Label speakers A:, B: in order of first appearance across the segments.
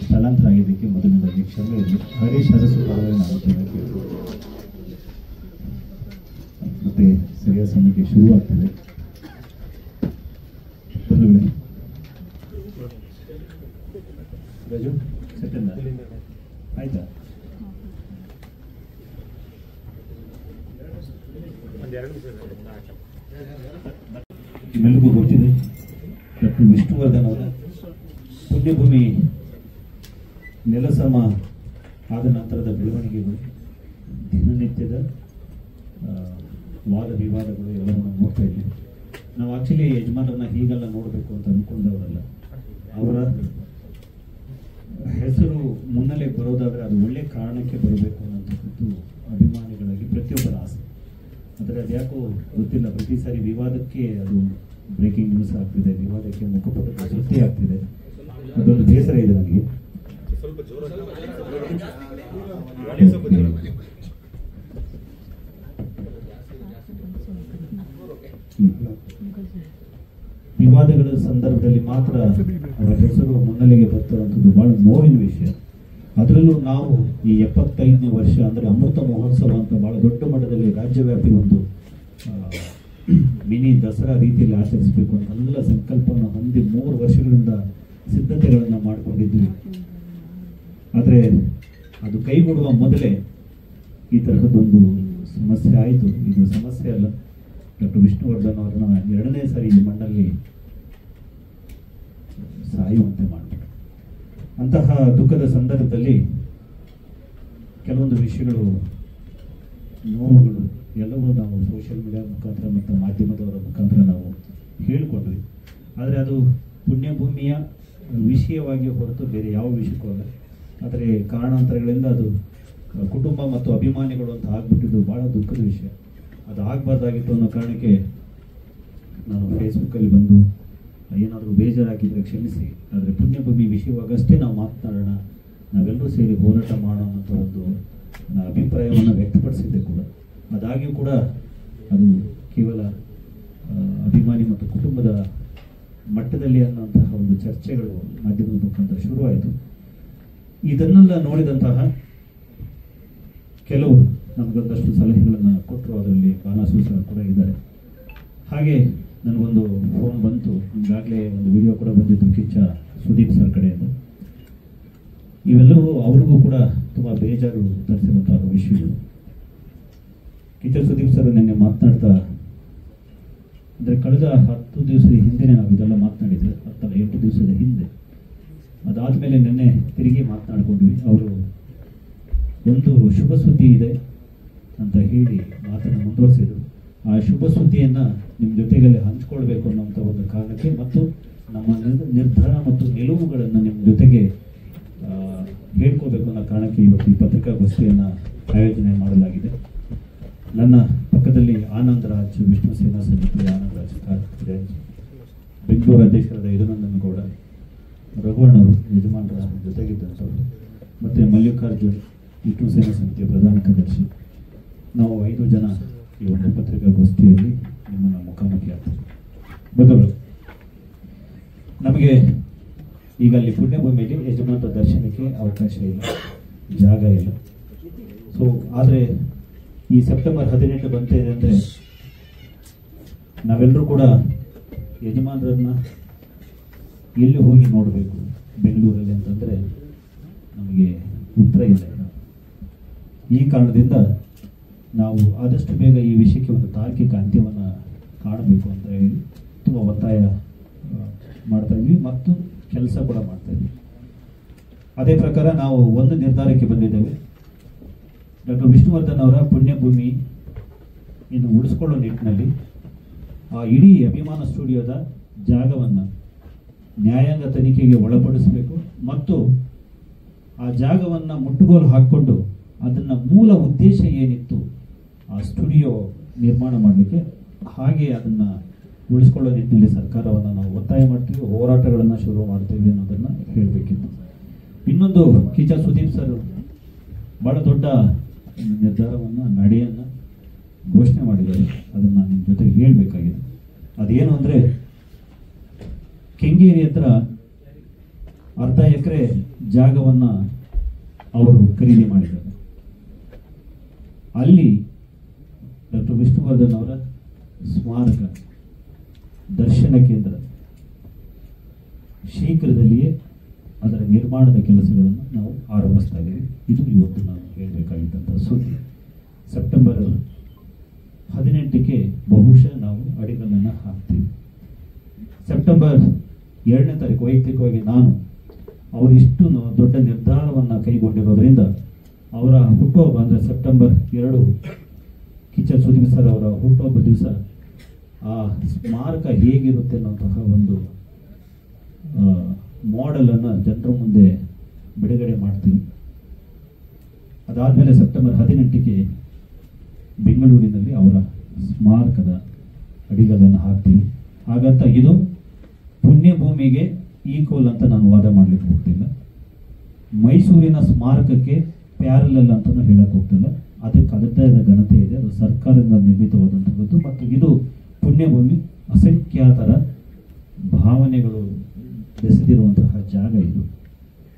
A: ಸ್ಥಳಾಂತರ ಆಗಿದ್ದಕ್ಕೆ ಮೊದಲನೇದಾಗಿ ಕ್ಷಮೆ ಇರಲಿ. ಹರೀಶ್ ಅರಸು ಪರವಾಗಿ ಮತ್ತೆ ಸರಿಯಾದ ಸಮಯಕ್ಕೆ ಶುರುವಾಗ್ತದೆ. ಬಂಧುಗಳೇ, ರಾಜು ಸೆಕೆಂಡ್ ಆಯ್ತಾ? ನಿಮ್ಮೆಲ್ಲರಿಗೂ ಗೊತ್ತಿದೆ, ಡಾಕ್ಟರ್ ವಿಷ್ಣುವರ್ಧನ್ ಅವರ ಪುಣ್ಯಭೂಮಿ ನೆಲಸಮ ಆದ ನಂತರದ ಬೆಳವಣಿಗೆಗಳು, ದಿನನಿತ್ಯದ ವಾದ ವಿವಾದಗಳು ಎಲ್ಲವನ್ನು ನೋಡ್ತಾ ಇದ್ದೀವಿ. ನಾವು ಆಕ್ಚುಲಿ ಯಜಮಾನರನ್ನ ಹೀಗೆಲ್ಲ ನೋಡಬೇಕು ಅಂತ ಅಂದ್ಕೊಂಡವರಲ್ಲ. ಅವರ ಹೆಸರು ಮುನ್ನೆಲೆ ಬರೋದಾದರೆ ಅದು ಒಳ್ಳೆ ಕಾರಣಕ್ಕೆ ಬರಬೇಕು ಅನ್ನೋಂಥದ್ದು ಅಭಿಮಾನಿಗಳಾಗಿ ಪ್ರತಿಯೊಬ್ಬರ ಆಸೆ. ಆದರೆ ಅದ್ಯಾಕೋ ಗೊತ್ತಿಲ್ಲ, ಪ್ರತಿ ಸಾರಿ ವಿವಾದಕ್ಕೆ ಅದು ಬ್ರೇಕಿಂಗ್ ನ್ಯೂಸ್ ಆಗ್ತಿದೆ, ವಿವಾದಕ್ಕೆ ಮುಖಪುಟದ ಸುದ್ದಿ ಆಗ್ತಿದೆ. ಅದೊಂದು ಬೇಸರ ಇದೆ ನನಗೆ. ವಿವಾದಗಳ ಸಂದರ್ಭದಲ್ಲಿ ಮಾತ್ರ ಅವರ ಹೆಸರು ಮುನ್ನೆಲೆಗೆ ಬರ್ತಿರುವಂಥದ್ದು ಬಹಳ ನೋವಿನ ವಿಷಯ. ಅದರಲ್ಲೂ ನಾವು ಈ 75ನೇ ವರ್ಷ ಅಂದರೆ ಅಮೃತ ಮಹೋತ್ಸವ ಅಂತ ಬಹಳ ದೊಡ್ಡ ಮಟ್ಟದಲ್ಲಿ ರಾಜ್ಯವ್ಯಾಪಿ ಒಂದು ಮಿನಿ ದಸರಾ ರೀತಿಯಲ್ಲಿ ಆಚರಿಸಬೇಕು ಅಂತ ಎಲ್ಲ ಸಂಕಲ್ಪವನ್ನು ಹೊಂದಿ 3 ವರ್ಷಗಳಿಂದ ಸಿದ್ಧತೆಗಳನ್ನು ಮಾಡಿಕೊಂಡಿದ್ವಿ. ಆದರೆ ಅದು ಕೈಗೂಡುವ ಮೊದಲೇ ಈ ತರಹದೊಂದು ಸಮಸ್ಯೆ ಆಯಿತು. ಇದು ಸಮಸ್ಯೆ ಅಲ್ಲ, ಡಾಕ್ಟರ್ ವಿಷ್ಣುವರ್ಧನ್ ಅವರನ್ನ 2ನೇ ಸಾರಿ ಈ ಮಣ್ಣಲ್ಲಿ ಸಾಯುವಂತೆ ಮಾಡಿಬಿಟ್ಟು. ಅಂತಹ ದುಃಖದ ಸಂದರ್ಭದಲ್ಲಿ ಕೆಲವೊಂದು ವಿಷಯಗಳು, ನೋವುಗಳು ಎಲ್ಲವೂ ನಾವು ಸೋಷಿಯಲ್ ಮೀಡಿಯಾ ಮುಖಾಂತರ ಮತ್ತು ಮಾಧ್ಯಮದವರ ಮುಖಾಂತರ ನಾವು ಹೇಳಿಕೊಂಡ್ವಿ. ಆದರೆ ಅದು ಪುಣ್ಯಭೂಮಿಯ ವಿಷಯವಾಗಿ ಹೊರತು ಬೇರೆ ಯಾವ ವಿಷಯಕ್ಕೂ ಅಲ್ಲ. ಆದರೆ ಕಾರಣಾಂತರಗಳಿಂದ ಅದು ಕುಟುಂಬ ಮತ್ತು ಅಭಿಮಾನಿಗಳು ಅಂತ ಆಗ್ಬಿಟ್ಟಿದ್ದು ಭಾಳ ದುಃಖದ ವಿಷಯ. ಅದು ಆಗಬಾರ್ದಾಗಿತ್ತು ಅನ್ನೋ ಕಾರಣಕ್ಕೆ ನಾನು ಫೇಸ್ಬುಕ್ಕಲ್ಲಿ ಬಂದು ಏನಾದರೂ ಬೇಜಾರಾಗಿದ್ದರೆ ಕ್ಷಮಿಸಿ, ಆದರೆ ಪುಣ್ಯಭೂಮಿ ವಿಷಯವಾಗಷ್ಟೇ ನಾವು ಮಾತನಾಡೋಣ, ನಾವೆಲ್ಲರೂ ಸೇರಿ ಹೋರಾಟ ಮಾಡೋಣ ಅಂತ ಒಂದು ಅಭಿಪ್ರಾಯವನ್ನು ವ್ಯಕ್ತಪಡಿಸಿದ್ದೆ ಕೂಡ. ಅದಾಗಿಯೂ ಕೂಡ ಅದು ಕೇವಲ ಅಭಿಮಾನಿ ಮತ್ತು ಕುಟುಂಬದ ಮಟ್ಟದಲ್ಲಿ ಅನ್ನೋಂತಹ ಒಂದು ಚರ್ಚೆಗಳು ಮಾಧ್ಯಮದ ಮುಖಾಂತರ ಶುರುವಾಯಿತು. ಇದನ್ನೆಲ್ಲ ನೋಡಿದಂತಹ ಕೆಲವರು ನಮಗೊಂದಷ್ಟು ಸಲಹೆಗಳನ್ನು ಕೊಟ್ಟರು. ಅದರಲ್ಲಿ ಬಾನಾಸು ಸರ್ ಕೂಡ ಇದ್ದಾರೆ. ಹಾಗೆ ನನಗೊಂದು ಫೋನ್ ಬಂತು, ಈಗಾಗಲೇ ಒಂದು ವಿಡಿಯೋ ಕೂಡ ಬಂದಿತ್ತು ಕಿಚ್ಚ ಸುದೀಪ್ ಸರ್ ಕಡೆಯಿಂದ. ಇವೆಲ್ಲವೂ ಅವ್ರಿಗೂ ಕೂಡ ತುಂಬ ಬೇಜಾರು ತರಿಸಿರುವಂತಹ ವಿಷಯಗಳು. ಕಿಚ್ಚ ಸುದೀಪ್ ಸರ್ ನಿನ್ನೆ ಮಾತನಾಡ್ತಾ, ಅಂದರೆ ಕಳೆದ 10 ದಿವಸದ ಹಿಂದೆನೇ ನಾವು ಇದೆಲ್ಲ ಮಾತನಾಡಿದರೆ, 8 ದಿವಸದ ಹಿಂದೆ. ಅದಾದಮೇಲೆ ನಿನ್ನೆ ತಿರುಗಿ ಮಾತನಾಡಿಕೊಂಡ್ವಿ. ಅವರು ಒಂದು ಶುಭ ಸುದ್ದಿ ಇದೆ ಅಂತ ಹೇಳಿ ಮಾತನ್ನು ಮುಂದುವರಿಸಿದರು. ಆ ಶುಭ ಸುದ್ದಿಯನ್ನು ನಿಮ್ಮ ಜೊತೆಗಲ್ಲಿ ಹಂಚ್ಕೊಳ್ಬೇಕು ಅನ್ನೋಂಥ ಒಂದು ಕಾರಣಕ್ಕೆ ಮತ್ತು ನಮ್ಮ ನಿರ್ಧಾರ ಮತ್ತು ನಿಲುವುಗಳನ್ನು ನಿಮ್ಮ ಜೊತೆಗೆ ಹೇಳ್ಕೋಬೇಕು ಅನ್ನೋ ಕಾರಣಕ್ಕೆ ಇವತ್ತು ಈ ಪತ್ರಿಕಾಗೋಷ್ಠಿಯನ್ನು ಆಯೋಜನೆ ಮಾಡಲಾಗಿದೆ. ನನ್ನ ಪಕ್ಕದಲ್ಲಿ ಆನಂದ್ ರಾಜ್, ವಿಷ್ಣು ಸೇನಾ ಸಮಿತಿ ಆನಂದ್ ರಾಜ್, ಬೆಂಗಳೂರು ಅಧ್ಯಕ್ಷರಾದ ಯದುನಂದನ್ ಗೌಡ, ರಘುವಣ್ಣವರು ಯಜಮಾನರ ಜೊತೆಗಿದ್ದಂಥವ್ರು, ಮತ್ತು ಮಲ್ಲಿಕಾರ್ಜುನ್ ವಿಷ್ಣು ಸೇನಾ ಸಮಿತಿಯ ಪ್ರಧಾನ ಕಾರ್ಯದರ್ಶಿ. ನಾವು 5 ಜನ ಈ ಒಂದು ಪತ್ರಿಕಾಗೋಷ್ಠಿಯಲ್ಲಿ ನಿಮ್ಮನ್ನು ಮುಖಾಮುಖಿ ಆಗ್ತದೆ. ಬದಲು ನಮಗೆ ಈಗ ಅಲ್ಲಿ ಪುಣ್ಯಭೂಮಿಯಲ್ಲಿ ಯಜಮಾನರ ದರ್ಶನಕ್ಕೆ ಅವಕಾಶ ಇಲ್ಲ, ಜಾಗ ಇಲ್ಲ. ಸೊ ಆದರೆ ಈ ಸೆಪ್ಟೆಂಬರ್ 18 ಬಂತಿದೆ ಅಂದರೆ ನಾವೆಲ್ಲರೂ ಕೂಡ ಯಜಮಾನರನ್ನ ಎಲ್ಲಿ ಹೋಗಿ ನೋಡಬೇಕು ಬೆಂಗಳೂರಲ್ಲಿ ಅಂತಂದರೆ ನಮಗೆ ಉತ್ತರ ಇಲ್ಲ. ಈ ಕಾರಣದಿಂದ ನಾವು ಆದಷ್ಟು ಬೇಗ ಈ ವಿಷಯಕ್ಕೆ ಒಂದು ತಾರ್ಕಿಕ ಅಂತ್ಯವನ್ನು ಕಾಣಬೇಕು ಅಂತ ಹೇಳಿ ತುಂಬ ಒತ್ತಾಯ ಮಾಡ್ತಾ ಇದ್ವಿ ಮತ್ತು ಕೆಲಸ ಕೂಡ ಮಾಡ್ತಾ ಇದ್ವಿ. ಅದೇ ಪ್ರಕಾರ ನಾವು ಒಂದು ನಿರ್ಧಾರಕ್ಕೆ ಬಂದಿದ್ದೇವೆ. ಡಾಕ್ಟರ್ ವಿಷ್ಣುವರ್ಧನ್ ಅವರ ಪುಣ್ಯಭೂಮಿ ಇನ್ನು ಉಳಿಸ್ಕೊಳ್ಳೋ ನಿಟ್ಟಿನಲ್ಲಿ ಆ ಇಡೀ ಅಭಿಮಾನ ಸ್ಟುಡಿಯೋದ ಜಾಗವನ್ನು ನ್ಯಾಯಾಂಗ ತನಿಖೆಗೆ ಒಳಪಡಿಸಬೇಕು ಮತ್ತು ಆ ಜಾಗವನ್ನು ಮುಟ್ಟುಗೋಲು ಹಾಕ್ಕೊಂಡು ಅದನ್ನು ಮೂಲ ಉದ್ದೇಶ ಏನಿತ್ತು ಆ ಸ್ಟುಡಿಯೋ ನಿರ್ಮಾಣ ಮಾಡಲಿಕ್ಕೆ, ಹಾಗೆ ಅದನ್ನು ಉಳಿಸ್ಕೊಳ್ಳೋ ನಿಟ್ಟಿನಲ್ಲಿ ಸರ್ಕಾರವನ್ನು ನಾವು ಒತ್ತಾಯ ಮಾಡ್ತೀವಿ, ಹೋರಾಟಗಳನ್ನು ಶುರು ಮಾಡ್ತೀವಿ ಅನ್ನೋದನ್ನು ಹೇಳಬೇಕಿತ್ತು. ಇನ್ನೊಂದು, ಕಿಚ್ಚ ಸುದೀಪ್ ಸರ್ ಭಾಳ ದೊಡ್ಡ ನಿರ್ಧಾರವನ್ನು, ನಡೆಯನ್ನು ಘೋಷಣೆ ಮಾಡಿದ್ದಾರೆ. ಅದನ್ನು ನಿಮ್ಮ ಜೊತೆಗೆ ಹೇಳಬೇಕಾಗಿದೆ. ಅದೇನು ಅಂದರೆ, ಕೆಂಗೇರಿ ಹತ್ರ ಅರ್ಧ ಎಕರೆ ಜಾಗವನ್ನ ಅವರು ಖರೀದಿ ಮಾಡಿದ್ದಾರೆ. ಅಲ್ಲಿ ಡಾಕ್ಟರ್ ವಿಷ್ಣುವರ್ಧನ್ ಅವರ ಸ್ಮಾರಕ ದರ್ಶನ ಕೇಂದ್ರ ಶೀಘ್ರದಲ್ಲಿಯೇ ಅದರ ನಿರ್ಮಾಣದ ಕೆಲಸಗಳನ್ನು ನಾವು ಆರಂಭಿಸ್ತಾ ಇದ್ದೀವಿ. ಇದು ಇವತ್ತು ನಾವು ಹೇಳಬೇಕಾಗಿದ್ದಂಥ ಸುದ್ದಿ. ಸೆಪ್ಟೆಂಬರ್ 18ಕ್ಕೆ ಬಹುಶಃ ನಾವು ಅಡಿಗಲ್ಲನ್ನು ಹಾಕ್ತೀವಿ. ಸೆಪ್ಟೆಂಬರ್ 2ನೇ ತಾರೀಕು ವೈಯಕ್ತಿಕವಾಗಿ ನಾನು ಅವರಿಷ್ಟು ದೊಡ್ಡ ನಿರ್ಧಾರವನ್ನು ಕೈಗೊಂಡಿರೋದ್ರಿಂದ ಅವರ ಹುಟ್ಟುಹಬ್ಬ ಅಂದರೆ ಸೆಪ್ಟೆಂಬರ್ 2 ಕಿಚ್ಚ ಸುದೀಪ್ ಸರ್ ಅವರ ಹುಟ್ಟುಹಬ್ಬ ದಿವಸ ಆ ಸ್ಮಾರಕ ಹೇಗಿರುತ್ತೆ ಅನ್ನೋಂತಹ ಒಂದು ಮಾಡೆಲನ್ನು ಜನರ ಮುಂದೆ ಬಿಡುಗಡೆ ಮಾಡ್ತೀವಿ. ಅದಾದಮೇಲೆ ಸೆಪ್ಟೆಂಬರ್ 18ಕ್ಕೆ ಬೆಂಗಳೂರಿನಲ್ಲಿ ಅವರ ಸ್ಮಾರಕದ ಅಡಿಗಲ್ಲನ್ನು ಹಾಕ್ತೀವಿ. ಹಾಗಂತ ಇದು ಪುಣ್ಯಭೂಮಿಗೆ ಈಕ್ವಲ್ ಅಂತ ನಾನು ವಾದ ಮಾಡಲಿಕ್ಕೆ ಹೋಗ್ತಿಲ್ಲ. ಮೈಸೂರಿನ ಸ್ಮಾರಕಕ್ಕೆ ಪ್ಯಾರಲಲ್ ಅಂತಲೂ ಹೇಳಕ್ಕೆ ಹೋಗ್ತಿಲ್ಲ. ಅದಕ್ಕೆ ಅದರದೇ ಘನತೆ ಇದೆ. ಅದು ಸರ್ಕಾರದಿಂದ ನಿರ್ಮಿತವಾದಂಥದ್ದು ಮತ್ತು ಇದು ಪುಣ್ಯಭೂಮಿ. ಅಸಂಖ್ಯಾತರ ಭಾವನೆಗಳು ಬೆಸೆದಿರುವಂತಹ ಜಾಗ ಇದು.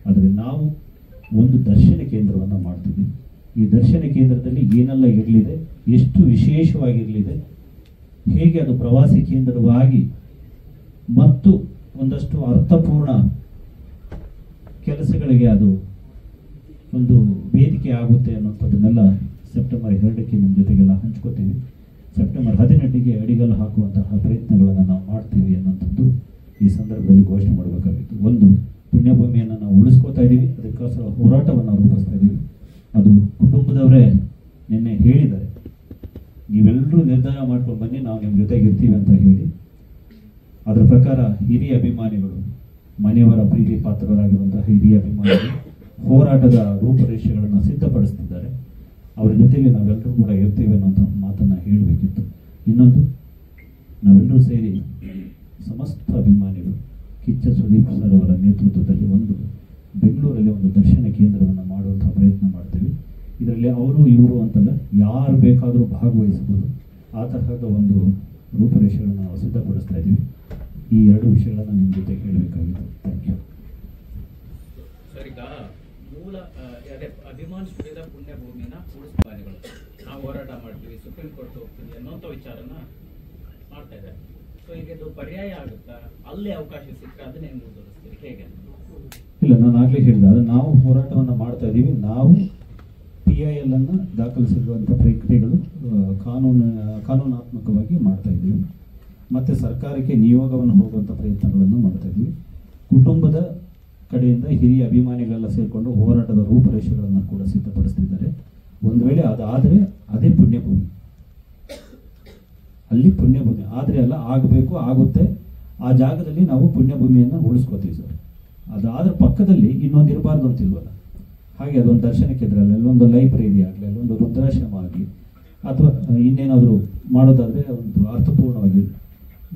A: ಆದರೆ ನಾವು ಒಂದು ದರ್ಶನ ಕೇಂದ್ರವನ್ನು ಮಾಡ್ತಿದ್ದೀವಿ. ಈ ದರ್ಶನ ಕೇಂದ್ರದಲ್ಲಿ ಏನೆಲ್ಲ ಇರಲಿದೆ, ಎಷ್ಟು ವಿಶೇಷವಾಗಿರಲಿದೆ, ಹೇಗೆ ಅದು ಪ್ರವಾಸಿ ಕೇಂದ್ರವಾಗಿ ಮತ್ತು ಒಂದಷ್ಟು ಅರ್ಥಪೂರ್ಣ ಕೆಲಸಗಳಿಗೆ ಅದು ಒಂದು ವೇದಿಕೆ ಆಗುತ್ತೆ ಅನ್ನೋಂಥದ್ದನ್ನೆಲ್ಲ ಸೆಪ್ಟೆಂಬರ್ 2ಕ್ಕೆ ನಿಮ್ಮ ಜೊತೆಗೆಲ್ಲ ಹಂಚ್ಕೋತೀವಿ. ಸೆಪ್ಟೆಂಬರ್ 18ಗೆ ಅಡಿಗಲ್ಲು ಹಾಕುವಂತಹ ಪ್ರಯತ್ನಗಳನ್ನು ನಾವು ಮಾಡ್ತೀವಿ ಅನ್ನೋಂಥದ್ದು ಈ ಸಂದರ್ಭದಲ್ಲಿ ಘೋಷಣೆ ಮಾಡಬೇಕಾಗಿತ್ತು. ಒಂದು, ಪುಣ್ಯಭೂಮಿಯನ್ನು ನಾವು ಉಳಿಸ್ಕೋತಾ ಇದ್ದೀವಿ, ಅದಕ್ಕೋಸ್ಕರ ಹೋರಾಟವನ್ನು ರೂಪಿಸ್ತಾ ಇದ್ದೀವಿ. ಅದು ಕುಟುಂಬದವರೇ ನಿನ್ನೆ ಹೇಳಿದ್ದಾರೆ, ನೀವೆಲ್ಲರೂ ನಿರ್ಧಾರ ಮಾಡ್ಕೊಂಡು ಬನ್ನಿ, ನಾವು ನಿಮ್ಮ ಜೊತೆಗೆ ಇರ್ತೀವಿ ಅಂತ ಹೇಳಿ. ಅದರ ಪ್ರಕಾರ ಹಿರಿಯ ಅಭಿಮಾನಿಗಳು, ಮನೆಯವರ ಪ್ರೀತಿ ಪಾತ್ರರಾಗಿರುವಂತಹ ಹಿರಿಯ ಅಭಿಮಾನಿಗಳು ಹೋರಾಟದ ರೂಪರೇಷೆಗಳನ್ನು ಸಿದ್ಧಪಡಿಸ್ತಿದ್ದಾರೆ. ಅವರ ಜೊತೆಗೆ ನಾವೆಲ್ಲರೂ ಕೂಡ ಇರ್ತೀವಿ ಅನ್ನೋಂಥ ಮಾತನ್ನು ಹೇಳಬೇಕಿತ್ತು. ಇನ್ನೊಂದು, ನಾವೆಲ್ಲರೂ ಸೇರಿ ಸಮಸ್ತ ಅಭಿಮಾನಿಗಳು ಕಿಚ್ಚ ಸುದೀಪ್ ಸರ್ ಅವರ ನೇತೃತ್ವದಲ್ಲಿ ಒಂದು ಬೆಂಗಳೂರಲ್ಲಿ ಒಂದು ದರ್ಶನ ಕೇಂದ್ರವನ್ನು ಮಾಡುವಂಥ ಪ್ರಯತ್ನ ಮಾಡ್ತೀವಿ. ಇದರಲ್ಲಿ ಅವರು ಇವರು ಅಂತಲ್ಲ, ಯಾರು ಬೇಕಾದರೂ ಭಾಗವಹಿಸಬಹುದು. ಆ ತರಹದ ಒಂದು ರೂಪರೇಷೆಗಳನ್ನು ನಾವು ಸಿದ್ಧಪಡಿಸ್ತಾ ಇದ್ದೀವಿ. ಈ ಎರಡು ವಿಷಯಗಳನ್ನು ನಿಮ್ಮ ಜೊತೆ ಹೇಳಬೇಕಾಗಿತ್ತು. Thank you
B: sir. ಈಗ ಮೂಲ ಅಭಿಮಾನ ಸ್ಟುಡಿಯೋದ ಪುಣ್ಯಭೂಮಿನ ಉಳಿಸ್ಪಾನಿಗಳು ನಾವು ಹೋರಾಟ ಮಾಡ್ತೀವಿ, ಸುಪ್ರೀಂ ಕೋರ್ಟ್ ಹೋಗ್ತೀವಿ ಅನ್ನೋಂಥ ವಿಚಾರನ ಮಾಡ್ತಾ ಇದ್ದಾರೆ. ಸೊ ಈಗ ಇದು ಪರ್ಯಾಯ ಆಗುತ್ತಾ? ಅಲ್ಲಿ ಅವಕಾಶ ಸಿಕ್ಕರೆ ಅದನ್ನೇ ಮುಂದುವರಿಸ್ತೀರಿ ಹೇಗೆ?
A: ಇಲ್ಲ, ನಾನು ಆಗಲೇ ಹೇಳಿದೆ, ಅದು ನಾವು ಹೋರಾಟವನ್ನು ಮಾಡ್ತಾ ಇದ್ದೀವಿ. ನಾವು PIL ಅನ್ನು ದಾಖಲಿಸಿರುವಂಥ ಪ್ರಕ್ರಿಯೆಗಳು ಕಾನೂನಾತ್ಮಕವಾಗಿ ಮಾಡ್ತಾ ಇದ್ದೀವಿ. ಮತ್ತು ಸರ್ಕಾರಕ್ಕೆ ನಿಯೋಗವನ್ನು ಹೋಗುವಂಥ ಪ್ರಯತ್ನಗಳನ್ನು ಮಾಡ್ತಾ ಇದ್ದೀವಿ. ಕುಟುಂಬದ ಕಡೆಯಿಂದ ಹಿರಿಯ ಅಭಿಮಾನಿಗಳೆಲ್ಲ ಸೇರಿಕೊಂಡು ಹೋರಾಟದ ರೂಪರೇಷೆಗಳನ್ನು ಕೂಡ ಸಿದ್ಧಪಡಿಸ್ತಿದ್ದಾರೆ. ಒಂದು ವೇಳೆ ಅದಾದರೆ ಅದೇ ಪುಣ್ಯಭೂಮಿ, ಅಲ್ಲಿ ಪುಣ್ಯಭೂಮಿ ಆದರೆ ಅಲ್ಲ, ಆಗಬೇಕು, ಆಗುತ್ತೆ. ಆ ಜಾಗದಲ್ಲಿ ನಾವು ಪುಣ್ಯಭೂಮಿಯನ್ನು ಉಳಿಸ್ಕೋತೀವಿ ಸರ್. ಅದಾದ್ರ ಪಕ್ಕದಲ್ಲಿ ಇನ್ನೊಂದು ಇರಬಾರ್ದು ಅಂತಿಲ್ವಲ್ಲ, ಹಾಗೆ ಅದೊಂದು ದರ್ಶನ ಕೇಂದ್ರ ಆಗಲಿ, ಅಲ್ಲೊಂದು ಲೈಬ್ರರಿ ಆಗಲಿ, ಅಲ್ಲೊಂದು ವೃದ್ಧಾಶ್ರಮ ಆಗಲಿ, ಅಥವಾ ಇನ್ನೇನಾದರೂ ಮಾಡೋದಾದರೆ ಒಂದು ಅರ್ಥಪೂರ್ಣವಾಗಿ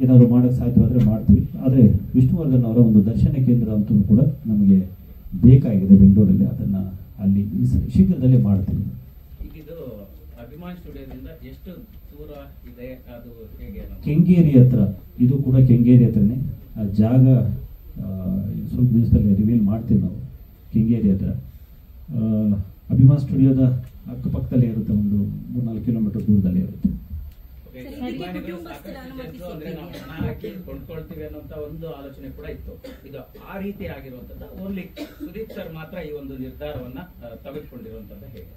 A: ಏನಾದರೂ ಮಾಡೋಕ್ಕೆ ಸಾಧ್ಯವಾದರೆ ಮಾಡ್ತೀವಿ. ಆದರೆ ವಿಷ್ಣುವರ್ಧನ್ ಅವರ ಒಂದು ದರ್ಶನ ಕೇಂದ್ರ ಅಂತೂ ಕೂಡ ನಮಗೆ ಬೇಕಾಗಿದೆ ಬೆಂಗಳೂರಲ್ಲಿ. ಅದನ್ನು ಅಲ್ಲಿ ಶೀಘ್ರದಲ್ಲೇ ಮಾಡ್ತೀವಿ.
B: ಈಗ ಇದು ಅಭಿಮಾನ್ ಸ್ಟುಡಿಯೋದಿಂದ ಎಷ್ಟು ದೂರ ಇದೆ? ಅದು ಹೇಗೆ?
A: ಕೆಂಗೇರಿ ಹತ್ರ, ಇದು ಕೂಡ ಕೆಂಗೇರಿ ಹತ್ರನೇ. ಆ ಜಾಗ ಸ್ವಲ್ಪ ದಿವಸದಲ್ಲಿ ರಿವೀಲ್ ಮಾಡ್ತೀವಿ ನಾವು. ಕೆಂಗೇರಿ ಹತ್ರ ಅಭಿಮಾನ್ ಸ್ಟುಡಿಯೋದ ಅಕ್ಕಪಕ್ಕದಲ್ಲೇ ಇರುತ್ತೆ, ಒಂದು 3-4 ಕಿಲೋಮೀಟರ್ ದೂರದಲ್ಲೇ ಇರುತ್ತೆ.
B: ಅಂದ್ರೆ ನಾವು ಹಣ ಹಾಕಿ ಕೊಂಡ್ಕೊಳ್ತೀವಿ ಅನ್ನೋಂತ ಒಂದು ಆಲೋಚನೆ ಕೂಡ ಇತ್ತು. ಇದು ಆ ರೀತಿ ಆಗಿರುವಂತದ್ದು ಓನ್ಲಿ ಸುದೀಪ್ ಸರ್ ಮಾತ್ರ ಈ ಒಂದು ನಿರ್ಧಾರವನ್ನ ತೆಗೆದುಕೊಂಡಿರುವಂತದ್ದು ಹೇಗೆ?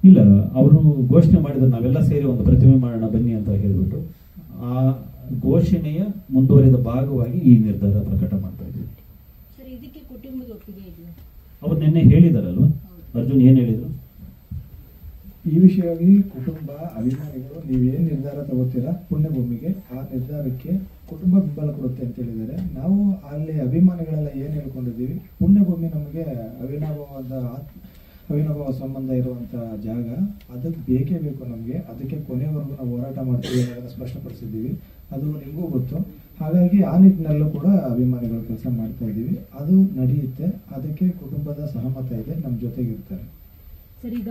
A: ಇಲ್ಲ, ಅವರು ಘೋಷಣೆ ಮಾಡಿದ್ರು, ನಾವೆಲ್ಲ ಸೇರಿ ಒಂದು ಪ್ರತಿಮೆ ಮಾಡೋಣ ಬನ್ನಿ ಅಂತ ಹೇಳಿಬಿಟ್ಟು. ಆ ಘೋಷಣೆಯ ಮುಂದುವರಿದ ಭಾಗವಾಗಿ ಈ ನಿರ್ಧಾರ ಪ್ರಕಟ ಮಾಡ್ತಾ ಇದ್ದೀವಿ. ಅವ್ರು ನಿನ್ನೆ ಹೇಳಿದಾರಲ್ವ, ಅರ್ಜುನ್ ಏನ್ ಹೇಳಿದ್ರು?
C: ಈ ವಿಷಯವಾಗಿ ಕುಟುಂಬ ಅಭಿಮಾನಿಗಳು ನೀವೇನು ನಿರ್ಧಾರ ತಗೋತೀರಾ ಪುಣ್ಯಭೂಮಿಗೆ, ಆ ನಿರ್ಧಾರಕ್ಕೆ ಕುಟುಂಬ ಬೆಂಬಲ ಕೊಡುತ್ತೆ ಅಂತ ಹೇಳಿದ್ದಾರೆ. ನಾವು ಅಲ್ಲಿ ಅಭಿಮಾನಿಗಳೆಲ್ಲ ಏನು ಹೇಳ್ಕೊಂಡಿದ್ದೀವಿ, ಪುಣ್ಯಭೂಮಿ ನಮಗೆ ಅವಿನಾಭಾವ ಸಂಬಂಧ ಇರುವಂಥ ಜಾಗ, ಅದಕ್ಕೆ ಬೇಕೇ ಬೇಕು ನಮಗೆ. ಅದಕ್ಕೆ ಕೊನೆವರೆಗೂ ನಾವು ಹೋರಾಟ ಮಾಡ್ತೀವಿ ಅನ್ನೋದನ್ನು ಸ್ಪಷ್ಟಪಡಿಸಿದ್ದೀವಿ. ಅದು ನಿಮಗೂ ಗೊತ್ತು. ಹಾಗಾಗಿ ಆ ನಿಟ್ಟಿನಲ್ಲೂ ಕೂಡ ಅಭಿಮಾನಿಗಳು ಕೆಲಸ ಮಾಡ್ತಾ ಇದ್ದೀವಿ. ಅದು ನಡೆಯುತ್ತೆ. ಅದಕ್ಕೆ ಕುಟುಂಬದ ಸಹಮತ ಇದೆ, ನಮ್ಮ ಜೊತೆಗಿರ್ತಾರೆ.
D: ಸರ್, ಈಗ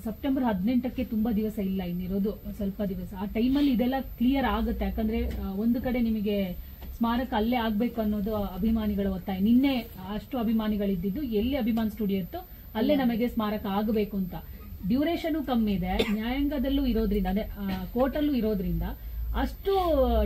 D: ಸೆಪ್ಟೆಂಬರ್ 18ಕ್ಕೆ ತುಂಬಾ ದಿವಸ ಇಲ್ಲ, ಇನ್ನಿರೋದು ಸ್ವಲ್ಪ ದಿವಸ. ಆ ಟೈಮಲ್ಲಿ ಇದೆಲ್ಲ ಕ್ಲಿಯರ್ ಆಗುತ್ತೆ. ಯಾಕಂದ್ರೆ ಒಂದು ಕಡೆ ನಿಮಗೆ ಸ್ಮಾರಕ ಅಲ್ಲೇ ಆಗ್ಬೇಕು ಅನ್ನೋದು ಅಭಿಮಾನಿಗಳ ಒತ್ತಾಯ. ನಿನ್ನೆ ಅಷ್ಟು ಅಭಿಮಾನಿಗಳಿದ್ದು ಎಲ್ಲಿ ಅಭಿಮಾನ್ ಸ್ಟುಡಿಯೋ ಇತ್ತು ಅಲ್ಲೇ ನಮಗೆ ಸ್ಮಾರಕ ಆಗಬೇಕು ಅಂತ. ಡ್ಯೂರೇಷನ್ ಕಮ್ಮಿ ಇದೆ, ನ್ಯಾಯಾಂಗದಲ್ಲೂ ಇರೋದ್ರಿಂದ ಅದೇ ಕೋರ್ಟಲ್ಲೂ ಇರೋದ್ರಿಂದ ಅಷ್ಟು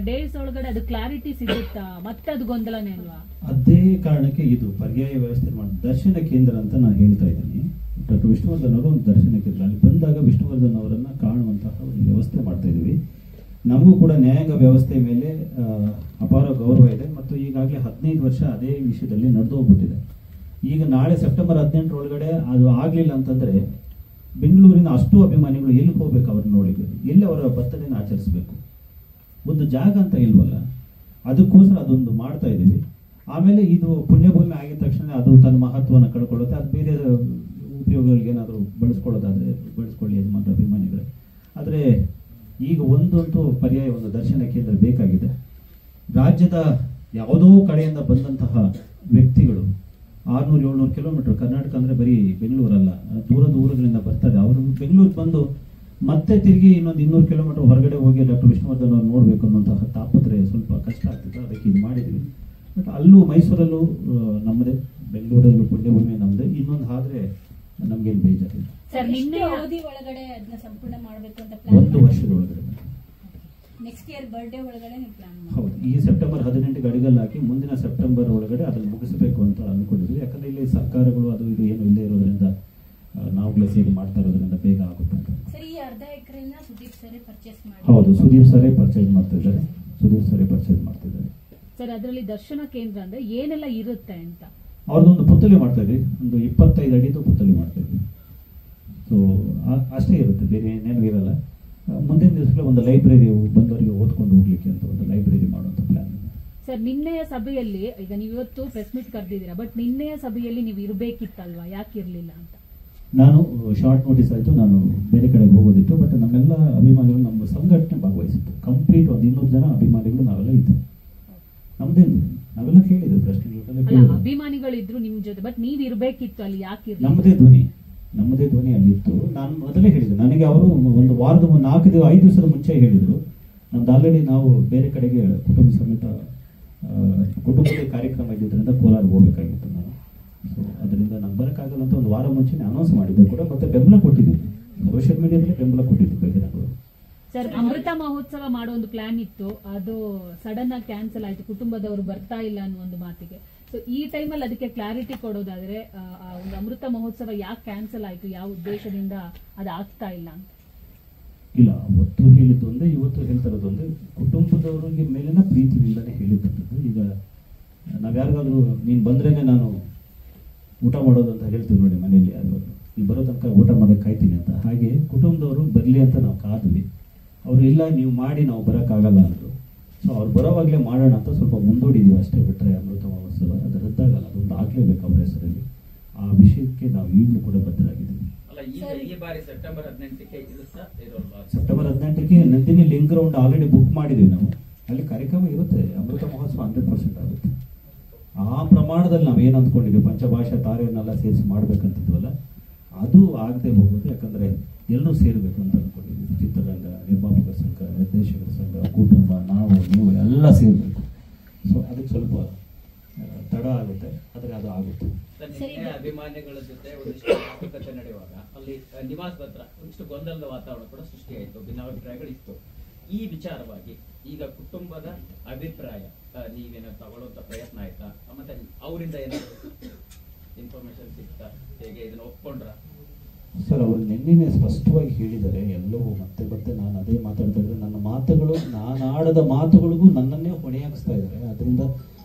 D: ಡೇಸ್ ಒಳಗಡೆ ಅದು ಕ್ಲಾರಿಟಿ ಸಿಗುತ್ತಾ? ಮತ್ತೆ ಅದು ಗೊಂದಲನೇ ಅಲ್ವಾ?
A: ಅದೇ ಕಾರಣಕ್ಕೆ ಇದು ಪರ್ಯಾಯ ವ್ಯವಸ್ಥೆ ಮಾಡಿ ದರ್ಶನ ಕೇಂದ್ರ ಅಂತ ನಾನು ಹೇಳ್ತಾ ಇದ್ದೀನಿ. ಡಾಕ್ಟರ್ ವಿಷ್ಣುವರ್ಧನ್ ಅವರು ಒಂದು ದರ್ಶನ ಕೇಂದ್ರ, ಅಲ್ಲಿ ಬಂದಾಗ ವಿಷ್ಣುವರ್ಧನ್ ಅವರನ್ನ ಕಾಣುವಂತಹ ಒಂದು ವ್ಯವಸ್ಥೆ ಮಾಡ್ತಾ ಇದ್ದೀವಿ. ನಮಗೂ ಕೂಡ ನ್ಯಾಯಾಂಗ ವ್ಯವಸ್ಥೆ ಮೇಲೆ ಅಪಾರ ಗೌರವ ಇದೆ ಮತ್ತು ಈಗಾಗಲೇ 15 ವರ್ಷ ಅದೇ ವಿಷಯದಲ್ಲಿ ನಡೆದು ಹೋಗ್ಬಿಟ್ಟಿದೆ. ಈಗ ನಾಳೆ ಸೆಪ್ಟೆಂಬರ್ 18 ಒಳಗಡೆ ಅದು ಆಗಲಿಲ್ಲ ಅಂತಂದ್ರೆ ಬೆಂಗಳೂರಿನ ಅಷ್ಟು ಅಭಿಮಾನಿಗಳು ಎಲ್ಲಿ ಹೋಗ್ಬೇಕು ಅವ್ರನ್ನ ನೋಡಲಿಕ್ಕೆ, ಎಲ್ಲಿ ಅವರ ಬರ್ತಡೇನ ಆಚರಿಸಬೇಕು? ಒಂದು ಜಾಗ ಅಂತ ಇಲ್ವಲ್ಲ, ಅದಕ್ಕೋಸ್ಕರ ಅದೊಂದು ಮಾಡ್ತಾ ಇದ್ದೀವಿ. ಆಮೇಲೆ ಇದು ಪುಣ್ಯಭೂಮಿ ಆಗಿದ ತಕ್ಷಣ ಅದು ತನ್ನ ಮಹತ್ವವನ್ನು ಕಳ್ಕೊಳ್ಳುತ್ತೆ. ಅದು ಬೇರೆ ಉಪಯೋಗಗಳಿಗೆ ಏನಾದರೂ ಬಳಸ್ಕೊಳ್ಳೋದಾದ್ರೆ ಬಳಸ್ಕೊಳ್ಳಿ ಯಜಮಾನ್ರ ಅಭಿಮಾನಿಗಳೇ. ಆದರೆ ಈಗ ಒಂದಂತೂ ಪರ್ಯಾಯ ಒಂದು ದರ್ಶನ ಕೇಂದ್ರ ಬೇಕಾಗಿದೆ. ರಾಜ್ಯದ ಯಾವುದೋ ಕಡೆಯಿಂದ ಬಂದಂತಹ ವ್ಯಕ್ತಿಗಳು 600-700 ಕಿಲೋಮೀಟರ್, ಕರ್ನಾಟಕ ಅಂದರೆ ಬರೀ ಬೆಂಗಳೂರಲ್ಲ, ದೂರದ ಊರುಗಳಿಂದ ಬರ್ತಾರೆ. ಅವರು ಬೆಂಗಳೂರಿಗೆ ಬಂದು ಮತ್ತೆ ತಿರುಗಿ ಇನ್ನೊಂದು 200 ಕಿಲೋಮೀಟರ್ ಹೊರಗಡೆ ಹೋಗಿ ಡಾಕ್ಟರ್ ವಿಷ್ಣುವರ್ಧನ್ ಅವ್ರು ನೋಡಬೇಕು ಅನ್ನೋಂತಹ ತಾಪತ್ರೆ ಸ್ವಲ್ಪ ಕಷ್ಟ ಆಗ್ತಿತ್ತು. ಅದಕ್ಕೆ ಇದು ಮಾಡಿದ್ವಿ. ಬಟ್ ಅಲ್ಲೂ ಮೈಸೂರಲ್ಲೂ ನಮ್ಮದೇ, ಬೆಂಗಳೂರಲ್ಲೂ ಪುಣ್ಯಭೂಮಿ ನಮ್ಮದೇ. ಇನ್ನೊಂದು ಆದ್ರೆ ನಮ್ಗೇನು ಬೇಜಾರಿಲ್ಲ.
D: ಸರ್, ನಿನ್ನೆ
E: ಅವಧಿ ಒಳಗಡೆ ಅದನ್ನ ಸಂಪೂರ್ಣ ಮಾಡಬೇಕು ಅಂತ
A: 1 ವರ್ಷದ ಒಳಗಡೆ,
E: ನೆಕ್ಸ್ಟ್ ಇಯರ್ ಬರ್ಡೇ ಒಳಗಡೆ ನೀವು ಪ್ಲಾನ್ ಮಾಡಿ.
A: ಹೌದು, ಈ ಸೆಪ್ಟೆಂಬರ್ 18ಗೆ ಅಡಿಗಲ್ಲು ಹಾಕಿ ಮುಂದಿನ ಸೆಪ್ಟೆಂಬರ್ ಒಳಗಡೆ ಅದನ್ನು ಮುಗಿಸಬೇಕು ಅಂತ ಅಂದ್ಕೊಂಡಿದ್ವಿ. ಯಾಕಂದ್ರೆ ಇಲ್ಲಿ ಸರ್ಕಾರಗಳು ಅದು ಇದು ಏನು ಇಲ್ಲದೆ ಇರೋದ್ರಿಂದ ನಾವುಗಳೇ ಸೇರಿ ಮಾಡ್ತಾ ಇರೋದ್ರಿಂದ ಬೇಗ ಆಗುತ್ತೆ ಅಂತ.
E: ಸರಿ, ಈ ಅರ್ಧ ಎಕರೆನ ಸುದೀಪ್ ಸರ್ ಪರ್ಚೇಸ್ ಮಾಡಿ.
A: ಹೌದು, ಸುದೀಪ್ ಸರೇ ಪರ್ಚೇಸ್ ಮಾಡ್ತಿದ್ದಾರೆ.
D: ಸರ್, ಅದರಲ್ಲಿ ದರ್ಶನ ಕೇಂದ್ರ ಅಂದ್ರೆ ಏನೆಲ್ಲ ಇರುತ್ತೆ ಅಂತ
A: ಅವ್ರದ್ದೊಂದು ಪುತ್ತಳಿ ಮಾಡ್ತಾ ಇದ್ವಿ, ಒಂದು 25 ಅಡಿದು ಪುತ್ತಳಿ ಮಾಡ್ತಾ ಇದ್ವಿ. ಸೊ ಅಷ್ಟೇ ಇರುತ್ತೆ, ಬೇರೆ ಏನೇನು ಇರಲ್ಲ. ಮುಂದಿನ ದಿವಸದಲ್ಲಿ ಒಂದು ಲೈಬ್ರರಿ ಬಂದವರಿಗೆ ಓದ್ಕೊಂಡು ಹೋಗ್ಲಿಕ್ಕೆ ಅಂತ ಒಂದು ಲೈಬ್ರರಿ ಮಾಡುವಂತ ಪ್ಲಾನ್ ಇದೆ.
D: ಸರ್, ನಿನ್ನೆಯ ಸಭೆಯಲ್ಲಿ ಈಗ ನೀವು ಇವತ್ತು ಪ್ರೆಸ್ ಮೀಟ್ ಕರೆದಿದ್ದೀರಾ, ಬಟ್ ನಿನ್ನೆಯ ಸಭೆಯಲ್ಲಿ ನೀವು ಇರಬೇಕಿತ್ತಲ್ವಾ, ಯಾಕೆ ಇರಲಿಲ್ಲ ಅಂತ?
A: ನಾನು ಶಾರ್ಟ್ ನೋಟಿಸ್ ಆಯಿತು, ನಾನು ಬೇರೆ ಕಡೆಗೆ ಹೋಗೋದಿತ್ತು. ಬಟ್ ನಮ್ಮೆಲ್ಲ ಅಭಿಮಾನಿಗಳು ನಮ್ಮ ಸಂಘಟನೆ ಭಾಗವಹಿಸಿತ್ತು. ಕಂಪ್ಲೀಟ್ ಒಂದು 200 ಜನ ಅಭಿಮಾನಿಗಳು ನಾವೆಲ್ಲ ಇತ್ತು. ನಮ್ದೇನು ನಾವೆಲ್ಲ ಕೇಳಿದ್ರು ಪ್ರಶ್ನೆಗಳು,
D: ಅಭಿಮಾನಿಗಳಿದ್ರು ನಿಮ್ ಜೊತೆ, ಬಟ್ ನೀವ್ ಇರ್ಬೇಕಿತ್ತು ಅಲ್ಲಿ, ಯಾಕೆ ಇರ್ಲಿಲ್ಲ?
A: ನಮ್ಮದೇ ಧ್ವನಿ ಅಲ್ಲಿತ್ತು. ನಾನು ಮೊದಲೇ ಹೇಳಿದ್ದೆ, ನನಗೆ ಅವರು ಒಂದು ವಾರದ 5 ದಿವಸದ ಮುಂಚೆ ಹೇಳಿದ್ರು, ನಮ್ದು ಆಲ್ರೆಡಿ ನಾವು ಬೇರೆ ಕಡೆಗೆ ಕುಟುಂಬ ಸಮೇತ ಕುಟುಂಬದ ಕಾರ್ಯಕ್ರಮ ಇದ್ದಿದ್ದರಿಂದ ಕೋಲಾರ ಹೋಗ್ಬೇಕಾಗಿತ್ತು ನಾನು. ಸೊ ಅದರಿಂದ ನಾನು ಬರೋಕ್ಕಾಗಲ್ಲ ಅಂತ ಒಂದು ವಾರ ಮುಂಚೆನೆ ಅನೌನ್ಸ್ ಮಾಡಿದ್ದು ಕೂಡ, ಮತ್ತೆ ಬೆಂಬಲ ಕೊಟ್ಟಿದ್ವಿ, ಸೋಷಿಯಲ್ ಮೀಡಿಯಾದಲ್ಲಿ ಬೆಂಬಲ ಕೊಟ್ಟಿದ್ದು ಬಹಿರಂಗಗಳು.
D: ಸರ್, ಅಮೃತ ಮಹೋತ್ಸವ ಮಾಡೋ ಒಂದು ಪ್ಲಾನ್ ಇತ್ತು, ಅದು ಸಡನ್ ಆಗಿ ಕ್ಯಾನ್ಸಲ್ ಆಯ್ತು, ಕುಟುಂಬದವರು ಬರ್ತಾ ಇಲ್ಲ ಅನ್ನೋ ಒಂದು ಮಾತಿಗೆ. ಸೊ ಈ ಟೈಮಲ್ಲಿ ಅದಕ್ಕೆ ಕ್ಲಾರಿಟಿ ಕೊಡೋದಾದ್ರೆ, ಒಂದು ಅಮೃತ ಮಹೋತ್ಸವ ಯಾಕೆ ಕ್ಯಾನ್ಸಲ್ ಆಯ್ತು, ಯಾವ ಉದ್ದೇಶದಿಂದ ಅದು ಆಗ್ತಾ ಇಲ್ಲ ಅಂತ?
A: ಇಲ್ಲ, ಅವತ್ತು ಹೇಳಿದ್ದು ಒಂದೇ, ಇವತ್ತು ಹೇಳ್ತಾ ಇರೋದು ಒಂದೇ. ಕುಟುಂಬದವರಿಗೆ ಮೇಲಿನ ಪ್ರೀತಿಯಿಂದಲೇ ಹೇಳಿದ್ದಂಥದ್ದು. ಈಗ ನಾವು ಯಾರಿಗಾದ್ರೂ ನೀನು ಬಂದ್ರೇನೆ ನಾನು ಊಟ ಮಾಡೋದು ಅಂತ ಹೇಳ್ತೀವಿ ನೋಡಿ, ಮನೆಯಲ್ಲಿ ಯಾರಿಗಾದ್ರು ನೀವು ಬರೋ ತನಕ ಊಟ ಮಾಡೋಕೆ ಕಾಯ್ತೀನಿ ಅಂತ. ಹಾಗೆ ಕುಟುಂಬದವರು ಬರಲಿ ಅಂತ ನಾವು ಕಾದ್ವಿ. ಅವರು ಇಲ್ಲ ನೀವು ಮಾಡಿ, ನಾವು ಬರೋಕ್ಕಾಗಲ್ಲ ಅಂದರು. ಸೊ ಅವ್ರು ಬರೋವಾಗಲೇ ಮಾಡೋಣ ಅಂತ ಸ್ವಲ್ಪ ಮುಂದೂಡಿದ್ದೀವಿ ಅಷ್ಟೇ. ಬಿಟ್ಟರೆ ಅಮೃತ ಮಹೋತ್ಸವ ಅದು ರದ್ದಾಗಲ್ಲ, ಅದೊಂದು ಆಗಲೇಬೇಕು ಅವ್ರ ಹೆಸರಲ್ಲಿ. ಆ ವಿಷಯಕ್ಕೆ ನಾವು ಈಗಲೂ ಕೂಡ ಬದ್ಧರಾಗಿದ್ದೀವಿ.
B: ಈ ಬಾರಿ ಸೆಪ್ಟೆಂಬರ್ 18ಕ್ಕೆ
A: ಸೆಪ್ಟೆಂಬರ್ 18ಕ್ಕೆ Nandini link ground already book ಮಾಡಿದ್ದೀವಿ ನಾವು. ಅಲ್ಲಿ ಕಾರ್ಯಕ್ರಮ ಇರುತ್ತೆ, ಅಮೃತ ಮಹೋತ್ಸವ 100% ಆಗುತ್ತೆ. ಆ ಪ್ರಮಾಣದಲ್ಲಿ ನಾವೇನು ಅಂದ್ಕೊಂಡಿದ್ವಿ, ಪಂಚಭಾಷಾ ತಾರೆಯನ್ನೆಲ್ಲ ಸೇರಿಸಿ ಮಾಡ್ಬೇಕಂತಿದ್ವಲ್ಲ, ಅದು ಆಗದೆ ಹೋಗೋದು. ಯಾಕಂದ್ರೆ ಎಲ್ಲರೂ ಸೇರಬೇಕು ಅಂತ ಅಂದ್ಕೊಂಡಿದ್ವಿ. ಚಿತ್ರರಂಗ, ನಿರ್ಮಾಪಕರ ಸಂಘ, ನಿರ್ದೇಶಕರ ಸಂಘ, ಕುಟುಂಬ, ನಾವು ನೀವು ಎಲ್ಲ ಸೇರಬೇಕು. ಸೊ ಅದಕ್ಕೆ ಸ್ವಲ್ಪ ತಡ ಆಗುತ್ತೆ, ಆದರೆ ಅದು ಆಗುತ್ತೆ.
B: ಅಭಿಮಾನಿಗಳ ಜೊತೆ ಒಂದಿಷ್ಟು ಮಾತುಕತೆ ನಡೆಯುವಾಗ ಅಲ್ಲಿ ನಿವಾಸ ಹತ್ರ ಒಂದಿಷ್ಟು ಗೊಂದಲದ ವಾತಾವರಣ ಕೂಡ ಸೃಷ್ಟಿಯಾಯಿತು, ಭಿನ್ನಾಭಿಪ್ರಾಯಗಳಿತ್ತು. ಈ ವಿಚಾರವಾಗಿ ಈಗ ಕುಟುಂಬದ ಅಭಿಪ್ರಾಯ ನೀವೇನ ತಗೊಳ್ಳುವಂತ ಪ್ರಯತ್ನ ಆಯ್ತಾ? ಮತ್ತೆ ಅವರಿಂದ ಏನಾದ್ರು ಇನ್ಫಾರ್ಮೇಶನ್ ಸಿಗ್ತಾ? ಹೇಗೆ ಇದನ್ನ ಒಪ್ಕೊಂಡ್ರ?
A: ಸರ್, ಅವರು ನಿನ್ನೆ ಸ್ಪಷ್ಟವಾಗಿ ಹೇಳಿದ್ದಾರೆ ಎಲ್ಲವೂ. ಮತ್ತೆ ನಾನು ಅದೇ ಮಾತಾಡ್ತಾ ಇದ್ರೆ, ನನ್ನ ಮಾತುಗಳು, ನಾನು ಆಡದ ಮಾತುಗಳಿಗೂ ನನ್ನನ್ನೇ ಹೊಣೆಯಾಗಿಸ್ತಾ ಇದ್ದಾರೆ. ಅದರಿಂದ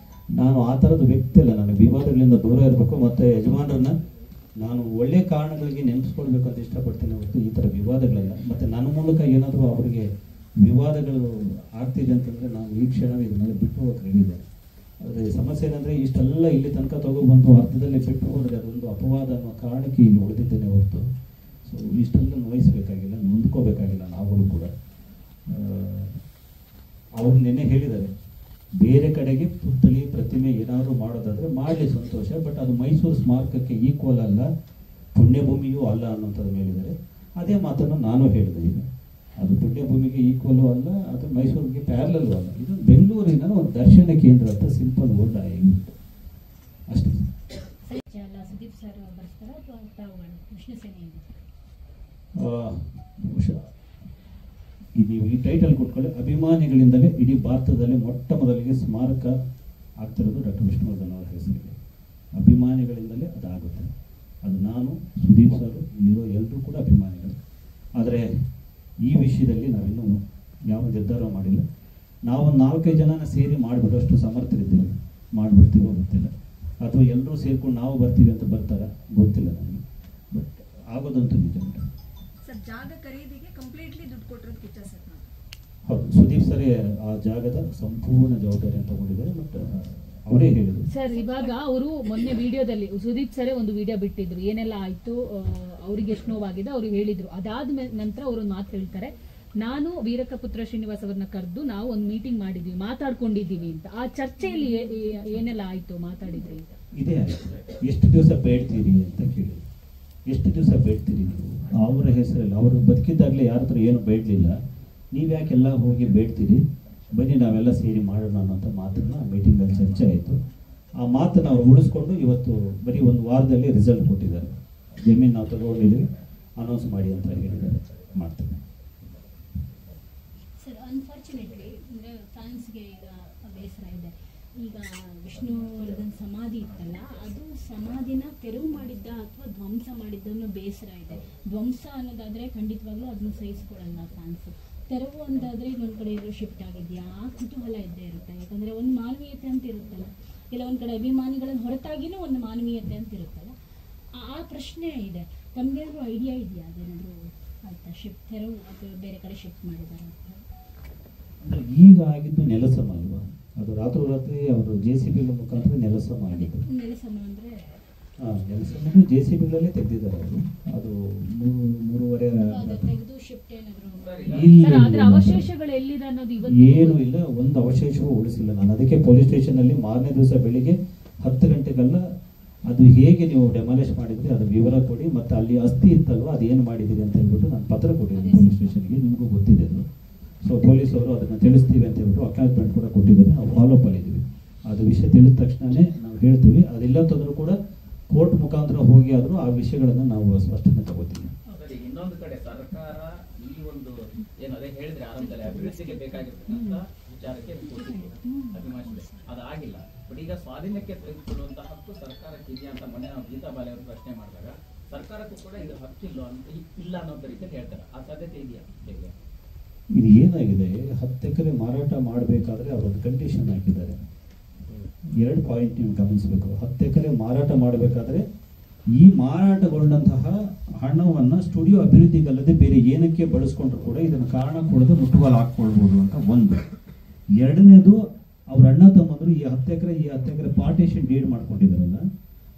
A: ನಾನು ಆ ಥರದ ವ್ಯಕ್ತಿ ಅಲ್ಲ, ನನಗೆ ವಿವಾದಗಳಿಂದ ದೂರ ಇರಬೇಕು. ಮತ್ತು ಯಜಮಾನರನ್ನ ನಾನು ಒಳ್ಳೆ ಕಾರಣಗಳಿಗೆ ನೆನೆಸ್ಕೊಳ್ಬೇಕು ಅಂತ ಇಷ್ಟಪಡ್ತೀನಿ ಹೊರತು ಈ ಥರ ವಿವಾದಗಳಲ್ಲ. ಮತ್ತು ನನ್ನ ಮೂಲಕ ಏನಾದರೂ ಅವರಿಗೆ ವಿವಾದಗಳು ಆಗ್ತಿದೆ ಅಂತಂದರೆ ನಾನು ಈ ಕ್ಷಣವೇ ಇದನ್ನೆಲ್ಲ ಬಿಟ್ಟು ಹೋಗಕ್ಕೆ ಹೇಳಿದೆ. ಆದರೆ ಸಮಸ್ಯೆ ಏನಂದರೆ, ಇಷ್ಟೆಲ್ಲ ಇಲ್ಲಿ ತನಕ ತಗೊಬಂದು ಅರ್ಥದಲ್ಲಿ ಬಿಟ್ಟು ಹೋದರೆ ಅದೊಂದು ಅಪವಾದ ಅನ್ನೋ ಕಾರಣಕ್ಕೆ ಇಲ್ಲಿ ಉಳಿದಿದ್ದೇನೆ ಹೊರತು ಸೊ ಇಷ್ಟೆಲ್ಲ ನೋಯಿಸಬೇಕಾಗಿಲ್ಲ, ನೊಂದ್ಕೋಬೇಕಾಗಿಲ್ಲ ನಾವುಗಳು ಕೂಡ. ಅವರು ನಿನ್ನೆ ಹೇಳಿದ್ದಾರೆ, ಬೇರೆ ಕಡೆಗೆ ಪುತ್ಥಳಿ ಪ್ರತಿಮೆ ಏನಾದರೂ ಮಾಡೋದಾದರೆ ಮಾಡಲಿ, ಸಂತೋಷ. ಬಟ್ ಅದು ಮೈಸೂರು ಸ್ಮಾರಕಕ್ಕೆ ಈಕ್ವಲ್ ಅಲ್ಲ, ಪುಣ್ಯಭೂಮಿಯೂ ಅಲ್ಲ ಅನ್ನೋಂಥದ್ದು ಹೇಳಿದ್ದಾರೆ. ಅದೇ ಮಾತನ್ನು ನಾನು ಹೇಳಿದೆ. ಈಗ ಅದು ಪುಣ್ಯಭೂಮಿಗೆ ಈಕ್ವಲು ಅಲ್ಲ, ಅದು ಮೈಸೂರಿಗೆ ಪ್ಯಾರಲಲ್ಲೂ ಅಲ್ಲ. ಇದು ಬೆಂಗಳೂರಿನ ಒಂದು ದರ್ಶನ ಕೇಂದ್ರ ಅಂತ ಸಿಂಪಲ್ ವರ್ಡ್ ಆಗಿಬಿಟ್ಟು ಅಷ್ಟೇ.
E: ಎಲ್ಲ ಸುದೀಪ್ ಸರ್ ಬರ್ತಾರಾ ಅಥವಾ ತಾವುಗಳು ವಿಷ್ಣು ಸೇನೆಯಿಂದ?
A: ನೀವು ಈ ಟೈಟಲ್ ಕೊಟ್ಕೊಳ್ಳಿ. ಅಭಿಮಾನಿಗಳಿಂದಲೇ ಇಡೀ ಭಾರತದಲ್ಲಿ ಮೊಟ್ಟ ಮೊದಲಿಗೆ ಸ್ಮಾರಕ ಆಗ್ತಿರೋದು ಡಾಕ್ಟರ್ ವಿಷ್ಣುವರ್ಧನ್ ಅವರ ಹೆಸರಿಗೆ. ಅಭಿಮಾನಿಗಳಿಂದಲೇ ಅದಾಗುತ್ತೆ. ಅದು ನಾನು, ಸುದೀಪ್ ಸರ್, ಇಲ್ಲಿರೋ ಎಲ್ಲರೂ ಕೂಡ ಅಭಿಮಾನಿಗಳು. ಆದರೆ ಈ ವಿಷಯದಲ್ಲಿ ನಾವಿನ್ನೂ ಯಾವ ನಿರ್ಧಾರ ಮಾಡಿಲ್ಲ. ನಾವೊಂದು 4-5 ಜನನ ಸೇರಿ ಮಾಡಿಬಿಡೋಷ್ಟು ಸಮರ್ಥರಿದ್ದೇವೆ. ಮಾಡಿಬಿಡ್ತೀವೋ ಗೊತ್ತಿಲ್ಲ, ಅಥವಾ ಎಲ್ಲರೂ ಸೇರ್ಕೊಂಡು ನಾವು ಬರ್ತೀವಿ ಅಂತ ಬರ್ತಾರ ಗೊತ್ತಿಲ್ಲ ನನಗೆ. ಬಟ್ ಆಗೋದಂತೂ ನಿಜ.
F: ಸರ್, ಜಾಗ ಖರೀದಿಗೆ ಕಂಪ್ಲೀಟ್ಲಿ ದುಡ್ಡು ಕೊಟ್ಟಿರೋದು ಕಿಚ್ಚ ಸರ್.
A: ಹೌದು, ಸುದೀಪ್ ಸರೇ ಆ ಜಾಗದ ಸಂಪೂರ್ಣ ಜವಾಬ್ದಾರಿ ತಗೊಂಡಿದ್ದಾರೆ. ಬಟ್ ಅವರೇ ಹೇಳಿದ್ರು
D: ಸರ್. ಇವಾಗ ಅವರು ಮೊನ್ನೆ ವಿಡಿಯೋದಲ್ಲಿ ಸುದೀಪ್ ಸರೇ ಒಂದು ವಿಡಿಯೋ ಬಿಟ್ಟಿದ್ರು, ಏನೆಲ್ಲ ಆಯ್ತು, ಅವ್ರಿಗೆ ಎಷ್ಟು ನೋವಾಗಿದೆ ಅವ್ರು ಹೇಳಿದ್ರು. ಅದಾದ ನಂತರ ಅವರು ಮಾತು ಹೇಳ್ತಾರೆ, ನಾನು ವೀರಕಪುತ್ರ ಶ್ರೀನಿವಾಸ್ ಅವ್ರನ್ನ ಕರೆದು ನಾವು ಒಂದು ಮೀಟಿಂಗ್ ಮಾಡಿದ್ವಿ, ಮಾತಾಡ್ಕೊಂಡಿದ್ದೀವಿ ಅಂತ. ಆ ಚರ್ಚೆಯಲ್ಲಿ ಏನೆಲ್ಲ ಆಯ್ತು, ಮಾತಾಡಿದ್ರಿ ಅಂತ?
A: ಇದೇ ಆಯ್ತು. ಎಷ್ಟು ದಿವಸ ಬೇಡ್ತೀರಿ ಅಂತ ಕೇಳಿ, ಎಷ್ಟು ದಿವಸ ಬೇಡ್ತೀರಿ ನೀವು? ಅವರ ಹೆಸರಲ್ಲಿ ಅವರು ಬದುಕಿದ್ದಾಗಲೇ ಯಾರ ಹತ್ರ ಏನು ಬೇಡಲಿಲ್ಲ, ನೀವು ಯಾಕೆಲ್ಲ ಹೋಗಿ ಬೇಡ್ತೀರಿ? ಬನ್ನಿ ನಾವೆಲ್ಲ ಸೇರಿ ಮಾಡೋಣ ಅನ್ನೋಂಥ ಮಾತನ್ನು ಮೀಟಿಂಗಲ್ಲಿ ಚರ್ಚೆ ಆಯಿತು. ಆ ಮಾತನ್ನು ಅವ್ರು ಉಳಿಸ್ಕೊಂಡು ಇವತ್ತು ಬರೀ ಒಂದು ವಾರದಲ್ಲಿ ರಿಸಲ್ಟ್ ಕೊಟ್ಟಿದ್ದಾರೆ. ಜಮೀನು ನಾವು ತಗೊಂಡಿದ್ದೀವಿ, ಅನೌನ್ಸ್ ಮಾಡಿ ಅಂತ ಹೇಳಿದ್ದಾರೆ, ಮಾಡ್ತಾರೆ.
E: ಸರ್, ಅನ್ಫಾರ್ಚುನೇಟ್ಲಿ ಅಂದರೆ ಫ್ಯಾನ್ಸ್ಗೆ ಈಗ ಬೇಸರ ಇದೆ. ಈಗ ವಿಷ್ಣುವರ್ಧನ್ ಸಮಾಧಿ ಇತ್ತಲ್ಲ, ಅದು ಸಮಾಧಿನ ತೆರವು ಮಾಡಿದ್ದ ಅಥವಾ ಧ್ವಂಸ ಮಾಡಿದ್ದ ಅನ್ನೋ ಬೇಸರ ಇದೆ. ಧ್ವಂಸ ಅನ್ನೋದಾದರೆ ಖಂಡಿತವಾಗ್ಲೂ ಅದನ್ನು ಸಹಿಸ್ಕೊಳ್ಳಲ್ಲ ಫ್ಯಾನ್ಸು. ತೆರವು ಅಂತಾದರೆ ಇನ್ನೊಂದು ಕಡೆ ಎಲ್ಲರೂ ಶಿಫ್ಟ್ ಆಗಿದೆಯಾ, ಆ ಕುತೂಹಲ ಇದ್ದೇ ಇರುತ್ತೆ. ಯಾಕಂದರೆ ಒಂದು ಮಾನವೀಯತೆ ಅಂತ ಇರುತ್ತಲ್ಲ, ಇಲ್ಲ ಒಂದು ಕಡೆ ಅಭಿಮಾನಿಗಳನ್ನು ಹೊರತಾಗಿನೂ ಒಂದು ಮಾನವೀಯತೆ ಅಂತ ಇರುತ್ತಲ್ಲ, ಆ ಪ್ರಶ್ನೆ ಇದೆ. ತಮಗೇನಾದರೂ ಐಡಿಯಾ ಇದೆಯಾ? ಅದೇನಾದರೂ ಆಯ್ತಾ, ಶಿಫ್ಟ್ ತೆರವು ಅಥವಾ ಬೇರೆ ಕಡೆ ಶಿಫ್ಟ್ ಮಾಡಿದ್ದಾರೆ ಅಂತ?
A: ಅಂದರೆ ಈಗ ಆಗಿದ್ದು ನೆಲಸಮ ಅಲ್ವಾ? ಅದು ರಾತ್ರೋರಾತ್ರಿ ಅವರು JCB ಮುಖಾಂತರ ನೆಲಸಮ ಆಗಿದ್ದು.
E: ನೆಲಸಮ ಅಂದರೆ
A: ನೆಲಸಮ JCBಗಳಲ್ಲೇ ತೆಗೆದಿದ್ದಾರೆ ಅವರು. ಅದು 3.5
E: ತೆಗೆದು ಶಿಫ್ಟ್ ಏನಾದರೂ
D: ಅವಶೇಷಗಳು ಎಲ್ಲಿದೆ ಅನ್ನೋದು
A: ಏನೂ ಇಲ್ಲ, ಒಂದು ಅವಶೇಷವೂ ಉಳಿಸಿಲ್ಲ. ನಾನು ಅದಕ್ಕೆ ಪೊಲೀಸ್ ಸ್ಟೇಷನಲ್ಲಿ ಮಾರನೇ ದಿವಸ ಬೆಳಿಗ್ಗೆ 10 ಗಂಟೆಗೆಲ್ಲ ಅದು ಹೇಗೆ ನೀವು ಡೆಮಾಲಿಷ್ ಮಾಡಿದ್ರಿ ಅದು ವಿವರ ಕೊಡಿ, ಮತ್ತು ಅಲ್ಲಿ ಅಸ್ಥಿ ಇತ್ತಲ್ವ ಅದು ಏನು ಮಾಡಿದ್ದೀರಿ ಅಂತ ಹೇಳ್ಬಿಟ್ಟು ನಾನು ಪತ್ರ ಕೊಟ್ಟಿದ್ದೀನಿ ಪೊಲೀಸ್ ಸ್ಟೇಷನ್ಗೆ. ನಿಮಗೂ ಗೊತ್ತಿದೆ ಅದು. ಸೊ ಪೊಲೀಸವರು ಅದನ್ನು ತಿಳಿಸ್ತೀವಿ ಅಂತ ಹೇಳ್ಬಿಟ್ಟು ಅಕ್ನಾಲೇಜ್ಮೆಂಟ್ ಕೂಡ ಕೊಟ್ಟಿದ್ದಾರೆ. ನಾವು ಫಾಲೋಅಪ್ ಅಲ್ಲಿದ್ದೀವಿ. ಅದು ವಿಷಯ ತಿಳಿದ ತಕ್ಷಣವೇ ನಾವು ಹೇಳ್ತೀವಿ. ಅದಿಲ್ಲಂತಂದ್ರೂ ಕೂಡ ಕೋರ್ಟ್ ಮುಖಾಂತರ ಹೋಗಿ ಆದರೂ ಆ ವಿಷಯಗಳನ್ನು ನಾವು ಸ್ಪಷ್ಟನೆ ತಗೋತೀವಿ.
B: ಇನ್ನೊಂದು ಕಡೆ ಸರ್ಕಾರ ಈ ಒಂದು ಏನು ಅದೇ ಹೇಳಿದ್ರೆ ಆರಂಭದಲ್ಲಿ ಅಭಿವೃದ್ಧಿಗೆ ಬೇಕಾಗಿರ್ತಕ್ಕಂಥ ವಿಚಾರಕ್ಕೆ ಅಭಿಮಾನಿಸಿದೆ, ಅದಾಗಿಲ್ಲ. ಬಟ್ ಈಗ ಸ್ವಾಧೀನಕ್ಕೆ ತೆಗೆದುಕೊಳ್ಳುವಂತ ಹಕ್ಕು ಸರ್ಕಾರಕ್ಕೆ ಇದೆಯಾ ಅಂತ ಮೊನ್ನೆ ನಾವು ಗೀತಾ ಬಾಲೆ ಅವರು ಪ್ರಶ್ನೆ ಮಾಡಿದಾಗ ಸರ್ಕಾರಕ್ಕೂ ಕೂಡ ಇದು ಹಕ್ಕಿಲ್ಲ ಇಲ್ಲ ಅನ್ನೋ ರೀತಿಯಲ್ಲಿ ಹೇಳ್ತಾರೆ. ಆ ಸಾಧ್ಯತೆ ಇದೆಯಾ? ಹೇಗೆ
A: ಇದು ಏನಾಗಿದೆ, 10 ಎಕರೆ ಮಾರಾಟ ಮಾಡಬೇಕಾದ್ರೆ ಅವರೊಂದು ಕಂಡೀಷನ್ ಹಾಕಿದ್ದಾರೆ. 2 ಪಾಯಿಂಟ್ ನೀವು ಗಮನಿಸಬೇಕು. 10 ಎಕರೆ ಮಾರಾಟ ಮಾಡಬೇಕಾದ್ರೆ ಈ ಮಾರಾಟಗೊಂಡಂತಹ ಹಣವನ್ನು ಸ್ಟುಡಿಯೋ ಅಭಿವೃದ್ಧಿಗಲ್ಲದೆ ಬೇರೆ ಏನಕ್ಕೆ ಬಳಸ್ಕೊಂಡ್ರು ಕೂಡ ಇದನ್ನು ಕಾರಣ ಕೊಡದೆ ಮುಟ್ಟುಗೋಲು ಹಾಕ್ಕೊಳ್ಬೋದು ಅಂತ ಒಂದು. ಎರಡನೇದು, ಅವ್ರ ಅಣ್ಣ ತಮ್ಮಂದ್ರು ಈ 10 ಎಕರೆ ಪಾರ್ಟೇಷನ್ ಡೀಡ್ ಮಾಡ್ಕೊಂಡಿದ್ದಾರಲ್ಲ,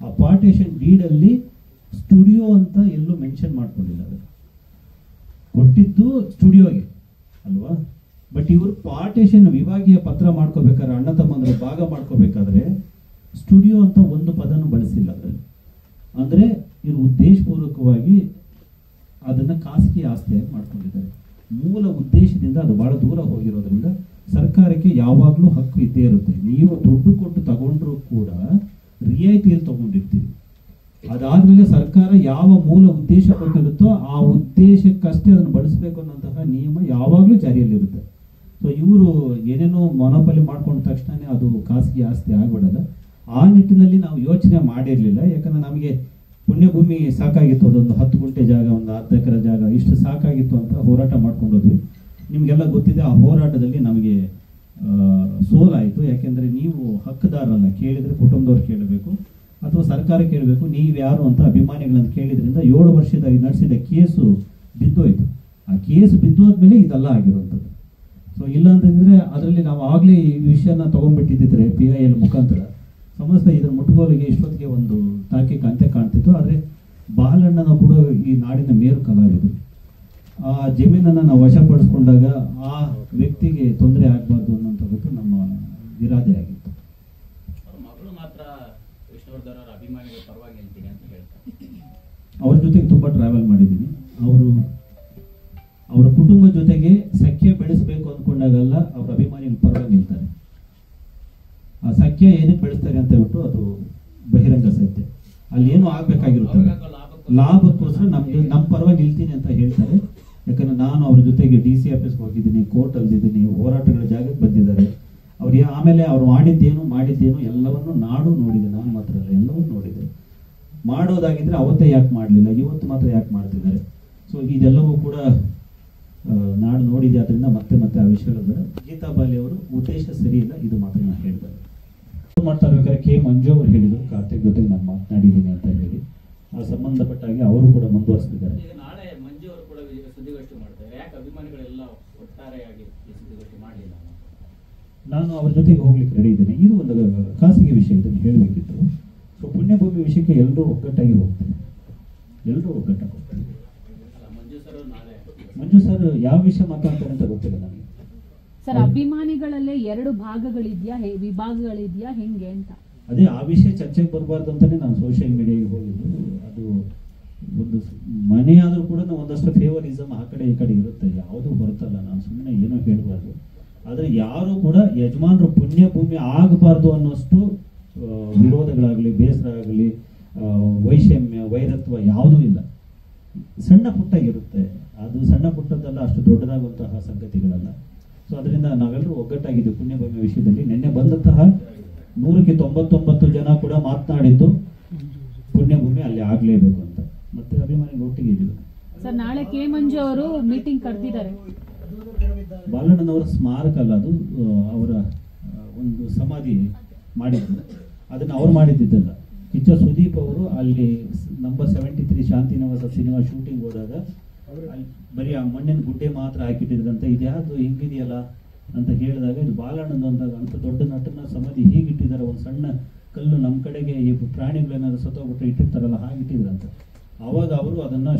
A: ಆ ಪಾರ್ಟೇಷನ್ ಡೀಡಲ್ಲಿ ಸ್ಟುಡಿಯೋ ಅಂತ ಎಲ್ಲೂ ಮೆನ್ಷನ್ ಮಾಡ್ಕೊಂಡಿಲ್ಲ. ಅದು ಕೊಟ್ಟಿದ್ದು ಸ್ಟುಡಿಯೋಗೆ ಅಲ್ವಾ? ಬಟ್ ಇವರು ಪಾರ್ಟೇಷನ್ ವಿಭಾಗೀಯ ಪತ್ರ ಮಾಡ್ಕೋಬೇಕಾದ್ರೆ, ಅಣ್ಣ ತಮ್ಮಂದ್ರು ಭಾಗ ಮಾಡ್ಕೋಬೇಕಾದ್ರೆ ಸ್ಟುಡಿಯೋ ಅಂತ ಒಂದು ಪದನು ಬಳಸಿಲ್ಲ ಅದರಲ್ಲಿ. ಅಂದರೆ ಇವರು ಉದ್ದೇಶಪೂರ್ವಕವಾಗಿ ಅದನ್ನು ಖಾಸಗಿ ಆಸ್ತಿಯಾಗಿ ಮಾಡ್ಕೊಂಡಿದ್ದಾರೆ. ಮೂಲ ಉದ್ದೇಶದಿಂದ ಅದು ಬಹಳ ದೂರ ಹೋಗಿರೋದ್ರಿಂದ ಸರ್ಕಾರಕ್ಕೆ ಯಾವಾಗಲೂ ಹಕ್ಕು ಇದ್ದೇ ಇರುತ್ತೆ. ನೀವು ದುಡ್ಡು ಕೊಟ್ಟು ತಗೊಂಡ್ರೂ ಕೂಡ ರಿಯಾಯಿತಿಯಲ್ಲಿ ತಗೊಂಡಿರ್ತೀವಿ. ಅದಾದ್ಮೇಲೆ ಸರ್ಕಾರ ಯಾವ ಮೂಲ ಉದ್ದೇಶ ಕೊಟ್ಟಿರುತ್ತೋ ಆ ಉದ್ದೇಶಕ್ಕಷ್ಟೇ ಅದನ್ನು ಬಳಸಬೇಕು ಅನ್ನೋಂತಹ ನಿಯಮ ಯಾವಾಗಲೂ ಜಾರಿಯಲ್ಲಿರುತ್ತೆ. ಸೊ ಇವರು ಏನೇನೋ ಮೊನೋಪಲಿ ಮಾಡ್ಕೊಂಡ ತಕ್ಷಣ ಅದು ಖಾಸಗಿ ಆಸ್ತಿ ಆಗ್ಬಿಡಲ್ಲ. ಆ ನಿಟ್ಟಿನಲ್ಲಿ ನಾವು ಯೋಚನೆ ಮಾಡಿರಲಿಲ್ಲ. ಯಾಕಂದ್ರೆ ನಮಗೆ ಪುಣ್ಯಭೂಮಿ ಸಾಕಾಗಿತ್ತು, ಅದೊಂದು 10 ಗುಂಟೆ ಜಾಗ, ಒಂದು 10 ಎಕರೆ ಜಾಗ, ಇಷ್ಟು ಸಾಕಾಗಿತ್ತು ಅಂತ ಹೋರಾಟ ಮಾಡ್ಕೊಂಡೋದ್ವಿ. ನಿಮಗೆಲ್ಲ ಗೊತ್ತಿದೆ, ಆ ಹೋರಾಟದಲ್ಲಿ ನಮಗೆ ಸೋಲಾಯಿತು. ಯಾಕೆಂದರೆ ನೀವು ಹಕ್ಕುದಾರರಲ್ಲ, ಕೇಳಿದರೆ ಕುಟುಂಬದವ್ರು ಕೇಳಬೇಕು ಅಥವಾ ಸರ್ಕಾರ ಕೇಳಬೇಕು. ನೀವು ಯಾರು ಅಂತ ಅಭಿಮಾನಿಗಳನ್ನು ಕೇಳಿದ್ರಿಂದ 7 ವರ್ಷದ ನಡೆಸಿದ ಕೇಸು ಬಿದ್ದೋಯ್ತು. ಆ ಕೇಸು ಬಿದ್ದೋದ್ಮೇಲೆ ಇದೆಲ್ಲ ಆಗಿರುವಂಥದ್ದು. ಸೊ ಇಲ್ಲ ಅಂತಂದರೆ ಅದರಲ್ಲಿ ನಾವು ಆಗಲೇ ಈ ವಿಷಯನ ತೊಗೊಂಡ್ಬಿಟ್ಟಿದ್ದಿದ್ರೆ PIL ಮುಖಾಂತರ ಸಮಸ್ತ ಇದರ ಮುಟ್ಟುಗೋಲಿಗೆ ಇಷ್ಟೊತ್ತಿಗೆ ಒಂದು ತಾರ್ಕಿಕ ಅಂತ್ಯ ಕಾಣ್ತಿತ್ತು. ಆದರೆ ಬಾಲಣ್ಣನ ಕೂಡ ಈ ನಾಡಿನ ಮೇರು ಕಲಾವಿದರು. ಆ ಜಮೀನನ್ನು ನಾವು ವಶಪಡಿಸ್ಕೊಂಡಾಗ ಆ ವ್ಯಕ್ತಿಗೆ ತೊಂದರೆ ಆಗಬಾರ್ದು ಅನ್ನೋಂಥದ್ದು ನಮ್ಮ ಇರಾದೆ ಆಗಿತ್ತು.
B: ಮಗಳು ಮಾತ್ರ ವಿಷ್ಣುವರ್ಧನ್ ಅವರ ಅಭಿಮಾನಿಗಳ ಪರವಾಗಿ ನಿಲ್ತೀನಿ ಅಂತ ಹೇಳ್ತಾರೆ.
A: ಅವ್ರ ಜೊತೆಗೆ ತುಂಬ ಟ್ರಾವೆಲ್ ಮಾಡಿದ್ದೀನಿ. ಅವರ ಕುಟುಂಬ ಜೊತೆಗೆ ಸಖ್ಯ ಬೆಳೆಸಬೇಕು ಅಂದ್ಕೊಂಡಾಗಲ್ಲ ಅವ್ರ ಅಭಿಮಾನಿಗಳ ಪರವಾಗಿ ನಿಲ್ತಾರೆ. ಆ ಸಖ್ಯ ಏನಕ್ಕೆ ಬೆಳೆಸ್ತಾರೆ ಅಂತ ಹೇಳ್ಬಿಟ್ಟು ಅದು ಬಹಿರಂಗ ಸತ್ಯ. ಅಲ್ಲಿ ಏನು ಆಗ್ಬೇಕಾಗಿರುತ್ತದೆ ಲಾಭಕ್ಕೋಸ್ಕರ ನಮ್ಮ ಪರವಾಗಿ ನಿಲ್ತೀನಿ ಅಂತ ಹೇಳ್ತಾರೆ. ಯಾಕಂದ್ರೆ ನಾನು ಅವ್ರ ಜೊತೆಗೆ DC ಆಫೀಸ್ಗೆ ಹೋಗಿದ್ದೀನಿ, ಕೋರ್ಟ್ ಅಲ್ದಿದ್ದೀನಿ, ಹೋರಾಟಗಳ ಜಾಗಕ್ಕೆ ಬಂದಿದ್ದಾರೆ. ಆಮೇಲೆ ಅವ್ರು ಮಾಡಿದ್ದೇನು ಎಲ್ಲವನ್ನು ನಾಡು ನೋಡಿದೆ, ನಾನು ಮಾತ್ರ ಅಲ್ಲ ಎಲ್ಲವೂ ನೋಡಿದೆ. ಮಾಡೋದಾಗಿದ್ರೆ ಅವತ್ತೇ ಯಾಕೆ ಮಾಡಲಿಲ್ಲ, ಇವತ್ತು ಮಾತ್ರ ಯಾಕೆ ಮಾಡ್ತಿದ್ದಾರೆ? ಸೊ ಇದೆಲ್ಲವೂ ಕೂಡ ನಾಡು ನೋಡಿದೆ. ಅದರಿಂದ ಮತ್ತೆ ಆ ವಿಷಯಗಳು ಬೇಡ. ಗೀತಾ ಬಾಲಿ ಅವರು ಉದ್ದೇಶ ಸರಿ ಇಲ್ಲ, ಇದು ಮಾತ್ರ ನಾನು ಹೇಳಿದ್ದಾರೆ. ಮಾಡ್ತಾ ಇರ್ಬೇಕಾದ್ರೆ ಕೆ ಮಂಜು ಅವರು ಹೇಳಿದ್ರು ಕಾರ್ತಿಕ್ ಜೊತೆಗೆ ನಾನು ಮಾತನಾಡಿದ್ದೀನಿ ಅಂತ ಹೇಳಿ. ಆ ಸಂಬಂಧಪಟ್ಟಾಗಿ ಅವರು ಕೂಡ ಮುಂದುವರಿಸಿದ್ದಾರೆ.
B: ನಾಳೆ ಮಂಜು ಅವರು ಕೂಡ ಸುದ್ದಿಗೋಷ್ಠಿ ಮಾಡ್ತಾರೆ. ಯಾಕೆ ಅಭಿಮಾನಿಗಳೆಲ್ಲ ಒಟ್ಟಾರೆಯಾಗಿ ಸುದ್ದಿಗೋಷ್ಠಿ ಮಾಡಲಿಲ್ಲ?
A: ನಾನು ಅವ್ರ ಜೊತೆಗೆ ಹೋಗ್ಲಿಕ್ಕೆ ರೆಡಿ ಇದ್ದೀನಿ. ಇದು ಒಂದು ಖಾಸಗಿ ವಿಷಯ, ಇದನ್ನು ಹೇಳಬೇಕಿತ್ತು. ಸೊ ಪುಣ್ಯಭೂಮಿ ವಿಷಯಕ್ಕೆ ಎಲ್ಲರೂ ಒಗ್ಗಟ್ಟಾಗಿ ಹೋಗ್ತಾರೆ, ಎಲ್ಲರೂ ಒಗ್ಗಟ್ಟಾಗಿ ಹೋಗ್ತಾರೆ. ಮಂಜು ಸರ್ ಯಾವ ವಿಷಯ ಮಾತಾಡ್ತಾರೆ ಅಂತ ಗೊತ್ತಿಲ್ಲ ನನಗೆ.
D: ಸರ್, ಅಭಿಮಾನಿಗಳಲ್ಲೇ 2 ಭಾಗಗಳಿದ್ಯಾ, ವಿಭಾಗಗಳಿದ್ಯಾ, ಹೆಂಗೆ ಅಂತ?
A: ಅದೇ ಆ ವಿಷಯ ಚರ್ಚೆಗೆ ಬರಬಾರ್ದು ಅಂತಾನೆ ನಾನು ಸೋಷಿಯಲ್ ಮೀಡಿಯಾಗೆ ಹೋಗಿದ್ದು. ಅದು ಒಂದು ಮನೆ ಆದರೂ ಕೂಡ ಒಂದಷ್ಟು ಫೇವರಿಸಮ್ ಆ ಕಡೆ ಈ ಕಡೆ ಇರುತ್ತೆ, ಯಾವುದು ಬರುತ್ತಲ್ಲ. ನಾನು ಸುಮ್ಮನೆ ಏನೋ ಹೇಳಬಾರ್ದು. ಆದರೆ ಯಾರು ಕೂಡ ಯಜಮಾನರು ಪುಣ್ಯಭೂಮಿ ಆಗಬಾರ್ದು ಅನ್ನೋಷ್ಟು ವಿರೋಧಗಳಾಗಲಿ, ಬೇಸರ ಆಗಲಿ, ವೈಷಮ್ಯ, ವೈರತ್ವ ಯಾವುದೂ ಇಲ್ಲ. ಸಣ್ಣ ಪುಟ್ಟ ಇರುತ್ತೆ, ಅದು ಸಣ್ಣ ಪುಟ್ಟದಲ್ಲ, ಅಷ್ಟು ದೊಡ್ಡದಾಗುವಂತಹ ಸಂಗತಿಗಳಲ್ಲ. ಸೊ ಅದರಿಂದ ನಾವೆಲ್ಲರೂ ಒಗ್ಗಟ್ಟಾಗಿದ್ದೀವಿ ಪುಣ್ಯಭೂಮಿ ವಿಷಯದಲ್ಲಿ. ನಿನ್ನೆ ಬಂದಂತಹ 199 ಜನ ಕೂಡ ಮಾತನಾಡಿದ್ದು ಪುಣ್ಯಭೂಮಿ ಅಲ್ಲಿ ಆಗಲೇಬೇಕು ಅಂತ. ಮತ್ತೆ ಅಭಿಮಾನಿಗಳು ಒಟ್ಟಿಗೆ ಇದ್ದೀವಿ.
D: ಸರ್, ನಾಳೆ ಕೆ ಮಂಜು ಅವರು ಮೀಟಿಂಗ್ ಕರೆದಿದ್ದಾರೆ.
A: ಬಾಲಣ್ಣನವರ ಸ್ಮಾರಕ ಅಲ್ಲ, ಅದು ಅವರ ಒಂದು ಸಮಾಧಿ ಮಾಡಿದ್ರು. ಅದನ್ನು ಅವ್ರು ಮಾಡಿದ್ದಿದ್ದಲ್ಲ. ಕಿಚ್ಚ ಸುದೀಪ್ ಅವರು ಅಲ್ಲಿ ನಂಬರ್ 73 ಶಾಂತಿನಿವಾಸ ಸಿನಿಮಾ ಶೂಟಿಂಗ್ ಹೋದಾಗ ಅಲ್ಲಿ ಬರೀ ಆ ಮಣ್ಣಿನ ಗುಡ್ಡೆ ಮಾತ್ರ ಹಾಕಿಟ್ಟಿದ್ರಂತೆ. ಇದ್ಯಾವುದು ಹಿಂಗಿದೆಯಲ್ಲ ಅಂತ ಹೇಳಿದಾಗ, ಇದು ಬಾಲಣ್ಣನ ಅಂತ ದೊಡ್ಡ ನಟನ ಸಮಾಧಿ ಹೀಗಿಟ್ಟಿದ್ದಾರೆ, ಒಂದು ಸಣ್ಣ ಕಲ್ಲು ನಮ್ಮ ಕಡೆಗೆ ಈ ಪ್ರಾಣಿಗಳೇನಾದ್ರು ಸತ್ತೋಗ್ಬಿಟ್ಟು ಇಟ್ಟಿರ್ತಾರಲ್ಲ ಹಾಗಿಟ್ಟಿದ್ರಂತೆ. ಆವಾಗ ಅವರು ಅದನ್ನು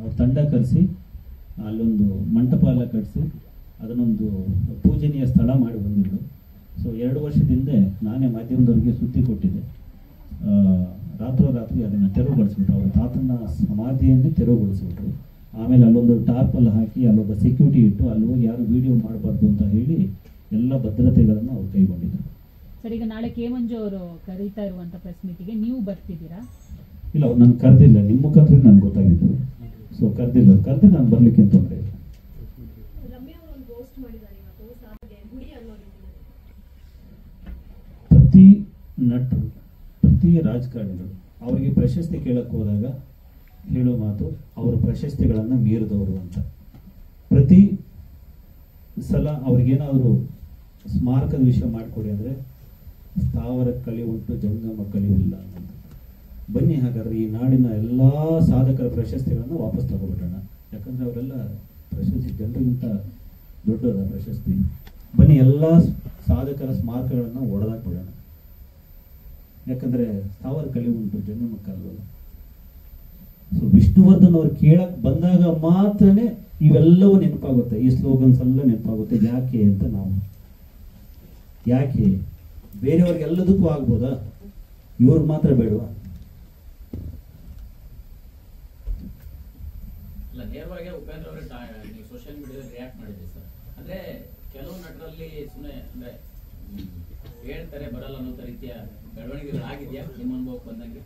A: ಅವ್ರ ತಂಡ ಕರೆಸಿ ಅಲ್ಲೊಂದು ಮಂಟಪ ಎಲ್ಲ ಕಟ್ಟಿಸಿ ಅದನ್ನೊಂದು ಪೂಜನೀಯ ಸ್ಥಳ ಮಾಡಿ ಬಂದಿದ್ರು. ಸೊ 2 ವರ್ಷದ ಹಿಂದೆ ನಾನೇ ಮಾಧ್ಯಮದವರಿಗೆ ಸುದ್ದಿ ಕೊಟ್ಟಿದ್ದೆ. ರಾತ್ರೋರಾತ್ರಿ ಅದನ್ನು ತೆರವುಗೊಳಿಸ್ಬಿಟ್ರು, ಅವ್ರ ತಾತನ ಸಮಾಧಿಯನ್ನೇ ತೆರವುಗೊಳಿಸ್ಬಿಟ್ರು. ಆಮೇಲೆ ಅಲ್ಲೊಂದು ಟಾರ್ಪಲ್ ಹಾಕಿ ಅಲ್ಲೊಬ್ಬ ಸೆಕ್ಯೂರಿಟಿ ಇಟ್ಟು ಅಲ್ಲಿ ಹೋಗಿ ಯಾರು ವಿಡಿಯೋ ಮಾಡಬಾರ್ದು ಅಂತ ಹೇಳಿ ಎಲ್ಲ ಭದ್ರತೆಗಳನ್ನು ಅವ್ರು ಕೈಗೊಂಡಿದ್ರು.
D: ಸರ್, ಈಗ ನಾಳೆ ಕೆ ಮಂಜು ಅವರು ಕರೀತಾ ಇರುವಂತ ಪ್ರೆಸ್ ಮೀಟಿಗೆ ನೀವು ಬರ್ತಿದ್ದೀರಾ?
A: ಇಲ್ಲ, ಅವ್ರು ನಾನು ಕರೆದಿಲ್ಲ. ನಿಮ್ಮ ಮುಖಾಂತರ ನನಗೆ ಗೊತ್ತಾಗಿತ್ತು. ಸೊ ಕರೆದಿಲ್ಲ, ಕರೆದು ನಾನು ಬರ್ಲಿಕ್ಕೆ ಅಂತ ತೊಂದರೆ ಇಲ್ಲ. ಪ್ರತಿ ನಟರು, ಪ್ರತಿ ರಾಜಕಾರಣಿಗಳು ಅವರಿಗೆ ಪ್ರಶಸ್ತಿ ಕೇಳಕ್ಕೆ ಹೋದಾಗ ಹೇಳೋ ಮಾತು ಅವರ ಪ್ರಶಸ್ತಿಗಳನ್ನು ಮೀರಿದವರು ಅಂತ. ಪ್ರತಿ ಸಲ ಅವ್ರಿಗೇನಾದರೂ ಸ್ಮಾರಕದ ವಿಷಯ ಮಾಡಿಕೊಡಿ ಅಂದರೆ ಸ್ಥಾವರ ಕಳಿ ಉಂಟು, ಜಂಗಮ ಕಳಿವಿಲ್ಲ ಅಂತ. ಬನ್ನಿ ಹಾಗಾದ್ರೆ ಈ ನಾಡಿನ ಎಲ್ಲ ಸಾಧಕರ ಪ್ರಶಸ್ತಿಗಳನ್ನು ವಾಪಸ್ ತಗೊಬಿಡೋಣ. ಯಾಕಂದ್ರೆ ಅವರೆಲ್ಲ ಪ್ರಶಸ್ತಿ ಜನರಿಗಿಂತ ದೊಡ್ಡದ ಪ್ರಶಸ್ತಿ. ಬನ್ನಿ ಎಲ್ಲ ಸಾಧಕರ ಸ್ಮಾರಕಗಳನ್ನು ಒಡೆದಾಕ್ಬಿಡೋಣ. ಯಾಕಂದ್ರೆ ಸ್ಥಾವರ ಕಳಿ ಉಂಟು, ಜಂಗಮ ಕಲ್ವಲ್ಲ. ಸೊ ವಿಷ್ಣುವರ್ಧನ್ ಅವ್ರು ಕೇಳಕ್ ಬಂದಾಗ ಮಾತ್ರನೇ ಇವೆಲ್ಲವೂ ನೆನಪಾಗುತ್ತೆ, ಈ ಸ್ಲೋಗನ್ಸ್ ಎಲ್ಲ ನೆನಪಾಗುತ್ತೆ. ಯಾಕೆ ಅಂತ ನಾವು ಯಾಕೆ ಬೇರೆಯವ್ರಿಗೆ ಎಲ್ಲದಕ್ಕೂ ಆಗ್ಬೋದಾ, ಇವ್ರಿಗೆ ಮಾತ್ರ ಬೇಡವಾ?
B: ಇಲ್ಲ, ನೇರವಾಗಿ ಉಪೇಂದ್ರ ಅವರೇ ನೀವು ಸೋಷಿಯಲ್ ಮೀಡಿಯಾದಲ್ಲಿ ರಿಯಾಕ್ಟ್ ಮಾಡಿದ್ರಿ ಸರ್. ಅಂದ್ರೆ ಕೆಲವು ನಟರಲ್ಲಿ ಸುಮ್ಮನೆ ಅಂದ್ರೆ ಹೇಳ್ತಾರೆ ಬರಲ್ಲ ಅನ್ನೋ ರೀತಿಯ ಬೆಳವಣಿಗೆಗಳಾಗಿದೆಯಾ ನಿಮ್ಮ ಅನುಭವಕ್ಕೆ ಬಂದಂಗೆ?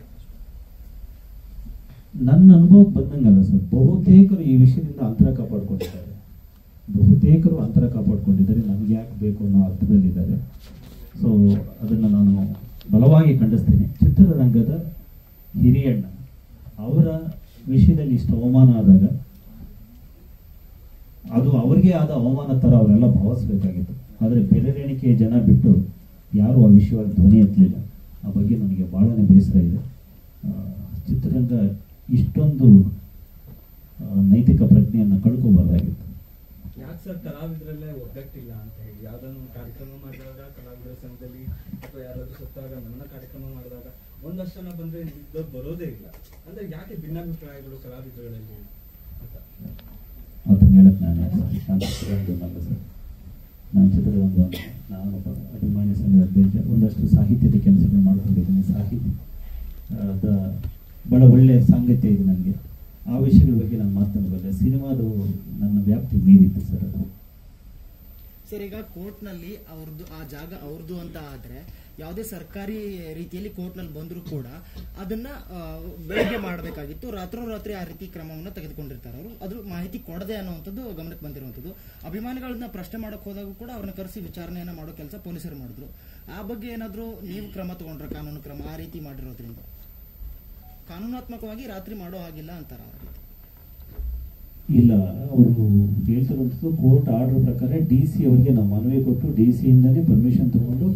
A: ನನ್ನ ಅನುಭವಕ್ಕೆ ಬಂದಂಗಲ್ಲ ಸರ್. ಬಹುತೇಕರು ಈ ವಿಷಯದಿಂದ ಅಂತರ ಕಾಪಾಡ್ಕೊಂಡಿದ್ದಾರೆ. ನಮ್ಗೆ ಯಾಕೆ ಬೇಕು ಅನ್ನೋ ಅರ್ಥದಲ್ಲಿದ್ದಾರೆ. ಸೊ ಅದನ್ನು ನಾನು ಬಲವಾಗಿ ಖಂಡಿಸ್ತೀನಿ. ಚಿತ್ರರಂಗದ ಹಿರಿಯಣ್ಣ ಅವರ ವಿಷಯದಲ್ಲಿ ಇಷ್ಟು ಅವಮಾನ ಆದಾಗ ಅದು ಅವ್ರಿಗೆ ಆದ ಅವಮಾನ ಥರ ಅವರೆಲ್ಲ ಭಾವಿಸ್ಬೇಕಾಗಿತ್ತು. ಆದರೆ ಬೆರಳೆಣಿಕೆಯ ಜನ ಬಿಟ್ಟು ಯಾರು ಆ ವಿಷಯವಾಗಿ ಧ್ವನಿ ಎತ್ತಲಿಲ್ಲ. ಆ ಬಗ್ಗೆ ನನಗೆ ಭಾಳನೇ ಬೇಸರ ಇದೆ. ಚಿತ್ರರಂಗ ಇಷ್ಟೊಂದು ನೈತಿಕ ಪ್ರಜ್ಞೆಯನ್ನು ಕಳ್ಕೋಬಾರ್ದಾಗಿತ್ತು.
G: ಯಾಕೆ ಸರ್ ಕಲಾವಿದರಲ್ಲೇ ಒಗ್ಗಟ್ಟಿಲ್ಲ ಅಂತ ಹೇಳಿ ಯಾವುದನ್ನು ಕಾರ್ಯಕ್ರಮ ಮಾಡಿದಾಗ ಕಲಾವಿದರ ಸಂಘದಲ್ಲಿ ಅಥವಾ ಯಾರಾದ್ರೂ ಸತ್ತಾಗ ನನ್ನ ಕಾರ್ಯಕ್ರಮ ಮಾಡಿದಾಗ ಒಂದಷ್ಟು ಜನ ಬಂದರೆ ಇದ್ದವ್ರು ಬರೋದೇ ಇಲ್ಲ. ಅಂದರೆ ಯಾಕೆ ಭಿನ್ನಾಭಿಪ್ರಾಯಗಳು ಕಲಾವಿದರಲ್ಲಿ ಅಂತ
A: ಅದನ್ನು ಹೇಳಕ್ಕೆ ನಾನು ಚಿತ್ರರಂಗನಲ್ಲ ಸರ್. ನಾನು ಚಿತ್ರರಂಗ, ನಾನೊಬ್ಬ ಅಭಿಮಾನಿ ಸಂಘದ ಅಧ್ಯಕ್ಷ. ಒಂದಷ್ಟು ಸಾಹಿತ್ಯದ ಕೆಲಸಗಳು ಮಾಡ್ಕೊಂಡಿದ್ದೀನಿ. ಸಾಹಿತ್ಯದ ಭಾಳ ಒಳ್ಳೆಯ ಸಾಂಗತ್ಯ ಇದೆ ನನಗೆ. ಆ ವಿಷಯಗಳ ಬಗ್ಗೆ ನಾನು ಮಾತನಾಡಬಲ್ಲೆ. ಸಿನಿಮಾದು ನನ್ನ ವ್ಯಾಪ್ತಿ ಮೀರಿತ್ತು ಸರ್ ಅದು.
H: ಸರ್, ಈಗ ಕೋರ್ಟ್ನಲ್ಲಿ ಅವ್ರದ್ದು ಆ ಜಾಗ ಅವ್ರದ್ದು ಅಂತ ಆದರೆ ಯಾವುದೇ ಸರ್ಕಾರಿ ರೀತಿಯಲ್ಲಿ ಕೋರ್ಟ್ನಲ್ಲಿ ಬಂದರೂ ಕೂಡ ಅದನ್ನ ಬೆಳಗ್ಗೆ ಮಾಡಬೇಕಾಗಿತ್ತು, ರಾತ್ರೋರಾತ್ರಿ ಆ ರೀತಿ ಕ್ರಮವನ್ನು ತೆಗೆದುಕೊಂಡಿರ್ತಾರೆ ಅವರು. ಅದು ಮಾಹಿತಿ ಕೊಡದೆ ಅನ್ನುವಂಥದ್ದು ಗಮನಕ್ಕೆ ಬಂದಿರುವಂಥದ್ದು. ಅಭಿಮಾನಿಗಳನ್ನ ಪ್ರಶ್ನೆ ಮಾಡೋಕೆ ಹೋದಾಗ ಕೂಡ ಅವ್ರನ್ನ ಕರೆಸಿ ವಿಚಾರಣೆಯನ್ನು ಮಾಡೋ ಕೆಲಸ ಪೊಲೀಸರು ಮಾಡಿದ್ರು. ಆ ಬಗ್ಗೆ ಏನಾದರೂ ನೀವು ಕ್ರಮ ತಗೊಂಡ್ರೆ, ಕಾನೂನು ಕ್ರಮ ಆ ರೀತಿ ಮಾಡಿರೋದ್ರಿಂದ ಕಾನೂನಾತ್ಮಕವಾಗಿ ರಾತ್ರಿ ಮಾಡೋ ಹಾಗಿಲ್ಲ ಅಂತಾರ?
A: ಇಲ್ಲ, ಅವರು ಹೇಳ್ತಿರುವಂಥದ್ದು ಕೋರ್ಟ್ ಆರ್ಡರ್ ಪ್ರಕಾರ DC ಅವರಿಗೆ ನಾವು ಮನವಿ ಕೊಟ್ಟು DC ಇಂದನೇ ಪರ್ಮಿಷನ್ ತಗೊಂಡು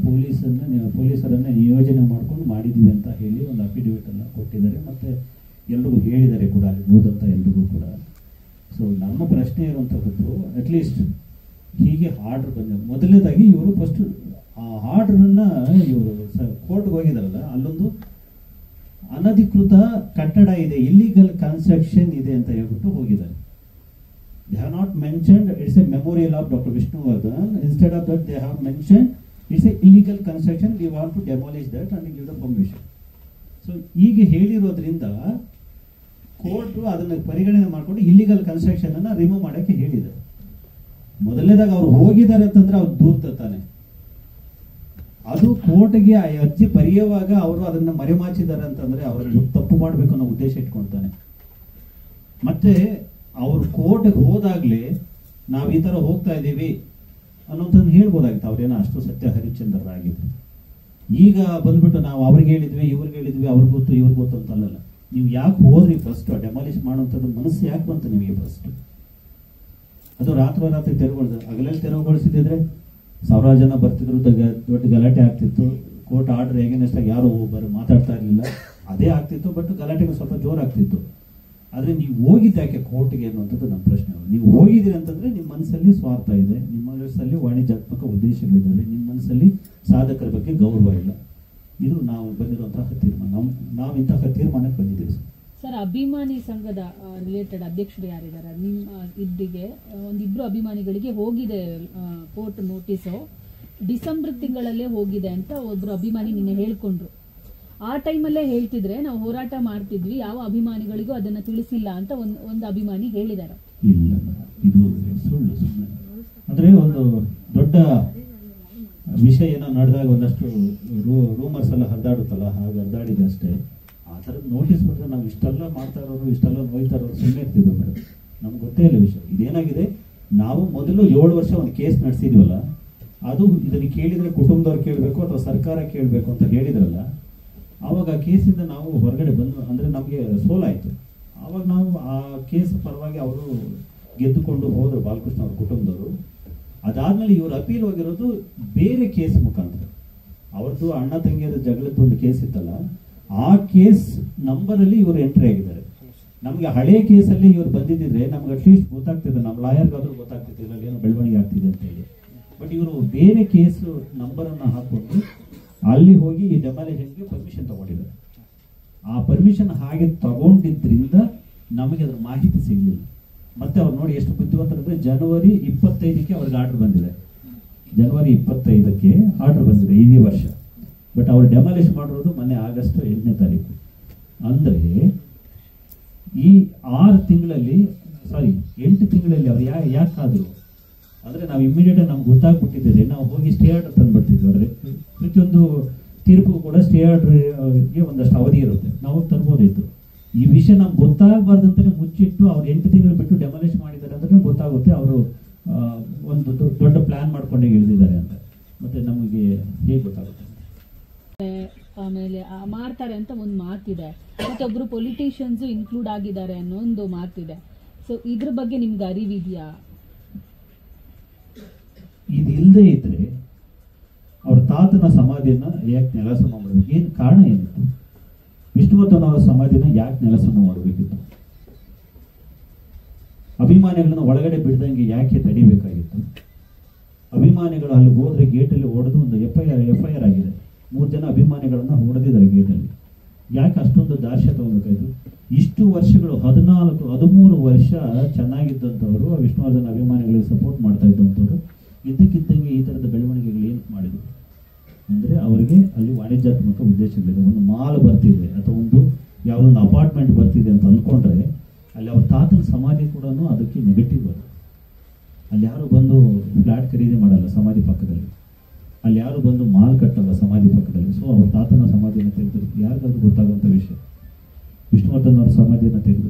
A: ಪೊಲೀಸರನ್ನ ನಿಯೋಜನೆ ಮಾಡ್ಕೊಂಡು ಮಾಡಿದೀವಿ ಅಂತ ಹೇಳಿ ಒಂದು ಅಫಿಡವಿಟ್ ಅನ್ನ ಕೊಟ್ಟಿದ್ದಾರೆ. ಮತ್ತೆ ಎಲ್ರಿಗೂ ಹೇಳಿದ್ದಾರೆ ಕೂಡ, ಅಲ್ಲಿ ಓದಂತ ಎಲ್ರಿಗೂ ಕೂಡ. ಸೊ ನಮ್ಮ ಪ್ರಶ್ನೆ ಇರುವಂತಹದ್ದು, ಅಟ್ಲೀಸ್ಟ್ ಹೀಗೆ ಆರ್ಡರ್ ಬಂದ ಮೊದಲನೇದಾಗಿ ಇವರು ಫಸ್ಟ್ ಆ ಆರ್ಡರ್ನ ಇವರು ಕೋರ್ಟ್ಗೆ ಹೋಗಿದಾರಲ್ಲ, ಅಲ್ಲೊಂದು ಅನಧಿಕೃತ ಕಟ್ಟಡ ಇದೆ, ಇಲ್ಲಿಗಲ್ ಕನ್ಸ್ಟ್ರಕ್ಷನ್ ಇದೆ ಅಂತ ಹೇಳ್ಬಿಟ್ಟು ಹೋಗಿದ್ದಾರೆ. They have not mentioned it's a memorial of Dr. Vishnuvardhan. Instead of that, they have mentioned it's a illegal construction. We want to demolish that and give the permission. So, ಈಗ ಹೇಳಿರೋದ್ರಿಂದ court ಅದನ್ನ ಪರಿಗಣನೆ ಮಾಡಿಕೊಂಡು illegal construction ಅನ್ನ remove ಮಾಡಕ್ಕೆ ಹೇಳಿದೆ. ಮೊದಲನೇದಾಗ ಅವ್ರು ಹೋಗಿದ್ದಾರೆ ಅಂತಂದ್ರೆ ಅವ್ರು ದೂರ ತರ್ತಾನೆ. ಅದು ಕೋರ್ಟ್ಗೆ ಆ ಅರ್ಜಿ ಬರೆಯುವಾಗ ಅವರು ಅದನ್ನ ಮರೆಮಾಚಿದ್ದಾರೆ ಅಂತಂದ್ರೆ ಅವ್ರಿಗೆ ತಪ್ಪು ಮಾಡಬೇಕು ಅನ್ನೋ ಉದ್ದೇಶ ಇಟ್ಕೊಳ್ತಾನೆ. ಮತ್ತೆ ಅವ್ರು ಕೋರ್ಟ್ಗೆ ಹೋದಾಗ್ಲೇ ನಾವು ಈ ತರ ಹೋಗ್ತಾ ಇದ್ದೀವಿ ಅನ್ನೋದನ್ನ ಹೇಳ್ಬೋದಾಗಿತ್ತು. ಅವ್ರೇನೋ ಅಷ್ಟು ಸತ್ಯ ಹರಿಶ್ಚಂದ್ರರಾಗಿದ್ರು. ಈಗ ಬಂದ್ಬಿಟ್ಟು ನಾವು ಅವ್ರಿಗೆ ಹೇಳಿದ್ವಿ, ಇವ್ರಿಗೆ ಹೇಳಿದ್ವಿ, ಅವ್ರಿಗೆ ಗೊತ್ತು ಇವ್ರಿಗೆ ಗೊತ್ತು ಅಂತ ಅಲ್ಲಲ್ಲ. ನೀವು ಯಾಕೆ ಹೋದ್ರಿ ಫಸ್ಟ್ ಡೆಮಾಲಿಷ್ ಮಾಡುವಂಥದ್ದು ಮನಸ್ಸು ಯಾಕೆ ಬಂತು ನಿಮಗೆ ಫಸ್ಟ್? ಅದು ರಾತ್ರೋರಾತ್ರಿ ತೆರವುಗೊಳ್ದು, ಹಗಲಲ್ಲಿ ತೆರವುಗೊಳಿಸಿದ್ರೆ ಸಾವಿರಾರು ಜನ ಬರ್ತಿದ್ರು, ದೊಡ್ಡ ಗಲಾಟೆ ಆಗ್ತಿತ್ತು. ಕೋರ್ಟ್ ಆರ್ಡರ್ ಹೇಗೇನಷ್ಟಾಗಿ ಯಾರು ಮಾತಾಡ್ತಾ ಇರಲಿಲ್ಲ, ಅದೇ ಆಗ್ತಿತ್ತು. ಬಟ್ ಗಲಾಟೆಗೆ ಸ್ವಲ್ಪ ಜೋರಾಗ್ತಿತ್ತು. ಆದ್ರೆ ನೀವು ಹೋಗಿದ್ದ ಯಾಕೆ ಕೋರ್ಟ್ಗೆ ಅನ್ನುವಂಥದ್ದು ನಮ್ಮ ಪ್ರಶ್ನೆ. ನೀವು ಹೋಗಿದ್ದೀರಿ ಅಂತಂದ್ರೆ ನಿಮ್ಮ ಮನಸ್ಸಲ್ಲಿ ಸ್ವಾರ್ಥ ಇದೆ, ನಿಮ್ಮ ಮನಸ್ಸಲ್ಲಿ ವಾಣಿಜ್ಯಾತ್ಮಕ ಉದ್ದೇಶಗಳಿದ್ದಾವೆ, ನಿಮ್ಮ ಮನಸ್ಸಲ್ಲಿ ಸಾಧಕರ ಬಗ್ಗೆ ಗೌರವ ಇಲ್ಲ. ಇದು ನಾವು ಬಂದಿರುವಂತಹ ತೀರ್ಮಾನ. ನಾವು ಇಂತಹ ತೀರ್ಮಾನಕ್ಕೆ ಬಂದಿದ್ದೀವಿ
D: ಸರ್. ಅಭಿಮಾನಿ ಸಂಘದ ರಿಲೇಟೆಡ್ ಅಧ್ಯಕ್ಷರು ಯಾರಿದ್ದಾರೆ ನಿಮ್ಮ ಇದ್ದಿಗೆ ಒಂದಿಬ್ರು ಅಭಿಮಾನಿಗಳಿಗೆ ಹೋಗಿದೆ ಕೋರ್ಟ್ ನೋಟಿಸು, ಡಿಸೆಂಬರ್ ತಿಂಗಳಲ್ಲೇ ಹೋಗಿದೆ ಅಂತ ಒಬ್ರು ಅಭಿಮಾನಿ ನಿನ್ನೆ ಹೇಳ್ಕೊಂಡ್ರು. ಆ ಟೈಮಲ್ಲೇ ಹೇಳ್ತಿದ್ರೆ ನಾವು ಹೋರಾಟ ಮಾಡ್ತಿದ್ವಿ, ಯಾವ ಅಭಿಮಾನಿಗಳಿಗೂ ಅದನ್ನ ತಿಳಿಸಿಲ್ಲ ಅಂತ ಒಂದು ಅಭಿಮಾನಿ ಹೇಳಿದ್ದಾರೆ.
A: ಇಲ್ಲ, ಇದು ಸುಳ್ಳು. ಸುಮ್ಮನೆ ಅಂದ್ರೆ ಒಂದು ದೊಡ್ಡ ವಿಷಯ ಏನೋ ನಡೆದಾಗ ಒಂದಷ್ಟು ರೂಮರ್ಸ್ ಎಲ್ಲ ಹರಿದಾಡುತ್ತಲ್ಲ, ಹಾಗೆ ಹರಿದಾಡಿದೆ ಅಷ್ಟೇ. ಆ ಥರದ ನೋಟಿಸ್ ಬಂದ್ರೆ ನಾವು ಇಷ್ಟೆಲ್ಲ ಮಾಡ್ತಾ ಇರೋರು, ಇಷ್ಟೆಲ್ಲ ನೋಯ್ತಾ ಇರೋರು ಸುಮ್ಮನೆ ಇರ್ತಿದ್ವಿ ಮೇಡಮ್. ನಮ್ಗೆ ಗೊತ್ತೇ ಇಲ್ಲ ವಿಷಯ. ಇದೇನಾಗಿದೆ, ನಾವು ಮೊದಲು 7 ವರ್ಷ ಒಂದು ಕೇಸ್ ನಡೆಸಿದ್ವಲ್ಲ, ಅದು ಇದನ್ನು ಕೇಳಿದ್ರೆ ಕುಟುಂಬದವ್ರು ಕೇಳಬೇಕು ಅಥವಾ ಸರ್ಕಾರ ಕೇಳಬೇಕು ಅಂತ ಹೇಳಿದ್ರಲ್ಲ, ಆವಾಗ ಆ ಕೇಸಿಂದ ನಾವು ಹೊರಗಡೆ ಬಂದು, ಅಂದರೆ ನಮಗೆ ಸೋಲಾಯಿತು. ಆವಾಗ ನಾವು ಆ ಕೇಸ್ ಪರವಾಗಿ ಅವರು ಗೆದ್ದುಕೊಂಡು ಹೋದರು, ಬಾಲಕೃಷ್ಣ ಅವ್ರ ಕುಟುಂಬದವರು. ಅದಾದ್ಮೇಲೆ ಇವರು ಅಪೀಲ್ ಹೋಗಿರೋದು ಬೇರೆ ಕೇಸ್ ಮುಖಾಂತರ. ಅವ್ರದ್ದು ಅಣ್ಣ ತಂಗಿಯರ ಜಗಳದ್ದು ಒಂದು ಕೇಸ್ ಇತ್ತಲ್ಲ, ಆ ಕೇಸ್ ನಂಬರಲ್ಲಿ ಇವರು ಎಂಟ್ರಿ ಆಗಿದ್ದಾರೆ. ನಮಗೆ ಹಳೆ ಕೇಸಲ್ಲಿ ಇವ್ರು ಬಂದಿದ್ದಿದ್ರೆ ನಮ್ಗೆ ಅಟ್ಲೀಸ್ಟ್ ಗೊತ್ತಾಗ್ತಿದೆ, ನಮ್ಮ ಲಾಯರ್ಗಾದ್ರೂ ಗೊತ್ತಾಗ್ತಿದ್ದಿಲ್ಲ ಏನೋ ಬೆಳವಣಿಗೆ ಆಗ್ತಿದೆ ಅಂತ ಹೇಳಿ. ಬಟ್ ಇವರು ಬೇರೆ ಕೇಸ್ ನಂಬರನ್ನು ಹಾಕೊಂಡು ಅಲ್ಲಿ ಹೋಗಿ ಈ ಡೆಮಾಲಿಷನ್ಗೆ ಪರ್ಮಿಷನ್ ತಗೊಂಡಿದ್ದಾರೆ. ಆ ಪರ್ಮಿಷನ್ ಹಾಗೆ ತಗೊಂಡಿದ್ರಿಂದ ನಮಗೆ ಅದ್ರ ಮಾಹಿತಿ ಸಿಗಲಿಲ್ಲ. ಮತ್ತೆ ಅವ್ರು ನೋಡಿ ಎಷ್ಟು ಬುದ್ಧಿವಂತರಂದ್ರೆ, ಜನವರಿ 25ಕ್ಕೆ ಅವ್ರಿಗೆ ಆರ್ಡರ್ ಬಂದಿದೆ. ಜನವರಿ 25ಕ್ಕೆ ಆರ್ಡರ್ ಬಂದಿದೆ ಇದೇ ವರ್ಷ. ಬಟ್ ಅವ್ರು ಡೆಮಾಲಿಷ್ ಮಾಡಿರೋದು ಮೊನ್ನೆ ಆಗಸ್ಟ್ 8ನೇ ತಾರೀಕು. ಅಂದರೆ ಈ 8 ತಿಂಗಳಲ್ಲಿ ಅವ್ರು ಯಾಕಾದ್ರು ಅಂದ್ರೆ ನಾವು ಇಮಿಡಿಯೇಟ್ ನಮ್ಗೆ ಗೊತ್ತಾಗ್ಬಿಟ್ಟಿದ್ದೇವೆ, ನಾವು ಹೋಗಿ ಸ್ಟೇ ಆರ್ಡರ್ ತಂದ್ಬಿಡ್ತಿದ್ವಿ. ಅಂದ್ರೆ ಪ್ರತಿಯೊಂದು ತೀರ್ಪು ಕೂಡ ಸ್ಟೇ ಆರ್ಡರ್ಗೆ ಒಂದಷ್ಟು ಅವಧಿ ಇರುತ್ತೆ, ನಾವು ತರ್ಬೋದಿತ್ತು. ಈ ವಿಷಯ ನಮ್ಗೆ ಗೊತ್ತಾಗಬಾರ್ದಂತಾನೆ ಮುಚ್ಚಿಟ್ಟು ಅವ್ರು 8 ತಿಂಗಳು ಬಿಟ್ಟು ಡೆಮಾಲಿಷ್ ಮಾಡಿದ್ದಾರೆ ಅಂದ್ರೆ ಗೊತ್ತಾಗುತ್ತೆ ಅವರು ಒಂದು ದೊಡ್ಡ ಪ್ಲಾನ್ ಮಾಡ್ಕೊಂಡೇ ಇಳಿದಿದ್ದಾರೆ ಅಂತ. ಮತ್ತೆ ನಮಗೆ ಹೇಗೆ ಗೊತ್ತಾಗುತ್ತೆ?
D: ಆಮೇಲೆ ಮಾಡ್ತಾರೆ ಅಂತ ಒಂದು ಮಾತಿದೆ, ಮತ್ತೆ ಒಬ್ರು ಪೊಲಿಟಿಷಿಯನ್ಸ್ ಇನ್ಕ್ಲೂಡ್ ಆಗಿದ್ದಾರೆ ಅನ್ನೋ ಒಂದು ಮಾತಿದೆ. ಸೊ ಇದ್ರ ಬಗ್ಗೆ ನಿಮ್ಗೆ ಅರಿವಿದೆಯಾ?
A: ಇದು ಇಲ್ಲದೆ ಇದ್ರೆ ಅವ್ರ ತಾತನ ಸಮಾಧಿಯನ್ನ ಯಾಕೆ ನೆಲಸಮ ಮಾಡಬೇಕು? ಏನು ಕಾರಣ ಏನಿತ್ತು? ವಿಷ್ಣುವರ್ಧನ್ ಅವರ ಸಮಾಧಿನ ಯಾಕೆ ನೆಲಸಮ ಮಾಡಬೇಕಿತ್ತು? ಅಭಿಮಾನಿಗಳನ್ನ ಒಳಗಡೆ ಬಿಡ್ದಂಗೆ ಯಾಕೆ ತಡಿಬೇಕಾಗಿತ್ತು? ಅಭಿಮಾನಿಗಳು ಅಲ್ಲಿ ಹೋದ್ರೆ ಗೇಟಲ್ಲಿ ಹೊಡೆದು ಒಂದು ಎಫ್ಐಆರ್ ಆಗಿದೆ. 3 ಜನ ಅಭಿಮಾನಿಗಳನ್ನ ಹೊಡೆದಿದ್ದಾರೆ ಗೇಟಲ್ಲಿ. ಯಾಕೆ ಅಷ್ಟೊಂದು ದಾರ್ಷ್ಯ ತಗೋಬೇಕಾಯ್ತು? ಇಷ್ಟು ವರ್ಷಗಳು 13 ವರ್ಷ ಚೆನ್ನಾಗಿದ್ದಂಥವ್ರು, ವಿಷ್ಣುವರ್ಧನ್ ಅಭಿಮಾನಿಗಳಿಗೆ ಸಪೋರ್ಟ್ ಮಾಡ್ತಾ ಇದ್ದಂಥವ್ರು ಇದ್ದಕ್ಕಿದ್ದಂಗೆ ಈ ಥರದ ಬೆಳವಣಿಗೆಗಳು ಏನು ಮಾಡಿದ್ರು ಅಂದರೆ ಅವರಿಗೆ ಅಲ್ಲಿ ವಾಣಿಜ್ಯಾತ್ಮಕ ಉದ್ದೇಶಗಳಿದೆ. ಒಂದು ಮಾಲ್ ಬರ್ತಿದೆ ಅಥವಾ ಒಂದು ಯಾವುದೊಂದು ಅಪಾರ್ಟ್ಮೆಂಟ್ ಬರ್ತಿದೆ ಅಂತ ಅಂದ್ಕೊಂಡ್ರೆ ಅಲ್ಲಿ ಅವ್ರ ತಾತನ ಸಮಾಧಿ ಕೂಡ ಅದಕ್ಕೆ ನೆಗೆಟಿವ್ ಅದು. ಅಲ್ಲಿ ಯಾರು ಬಂದು ಫ್ಲ್ಯಾಟ್ ಖರೀದಿ ಮಾಡಲ್ಲ ಸಮಾಧಿ ಪಕ್ಕದಲ್ಲಿ, ಅಲ್ಲಿ ಯಾರು ಬಂದು ಮಾಲ್ ಕಟ್ಟಲ್ಲ ಸಮಾಧಿ ಪಕ್ಕದಲ್ಲಿ. ಸೊ ಅವ್ರ ತಾತನ ಸಮಾಧಿಯನ್ನು ತೆಗೆದು ಯಾರಿಗಾದ್ರೂ ಗೊತ್ತಾಗುವಂಥ ವಿಷಯ. ವಿಷ್ಣುವರ್ಧನ್ ಅವರ ಸಮಾಧಿಯನ್ನು ತೆಗೆದು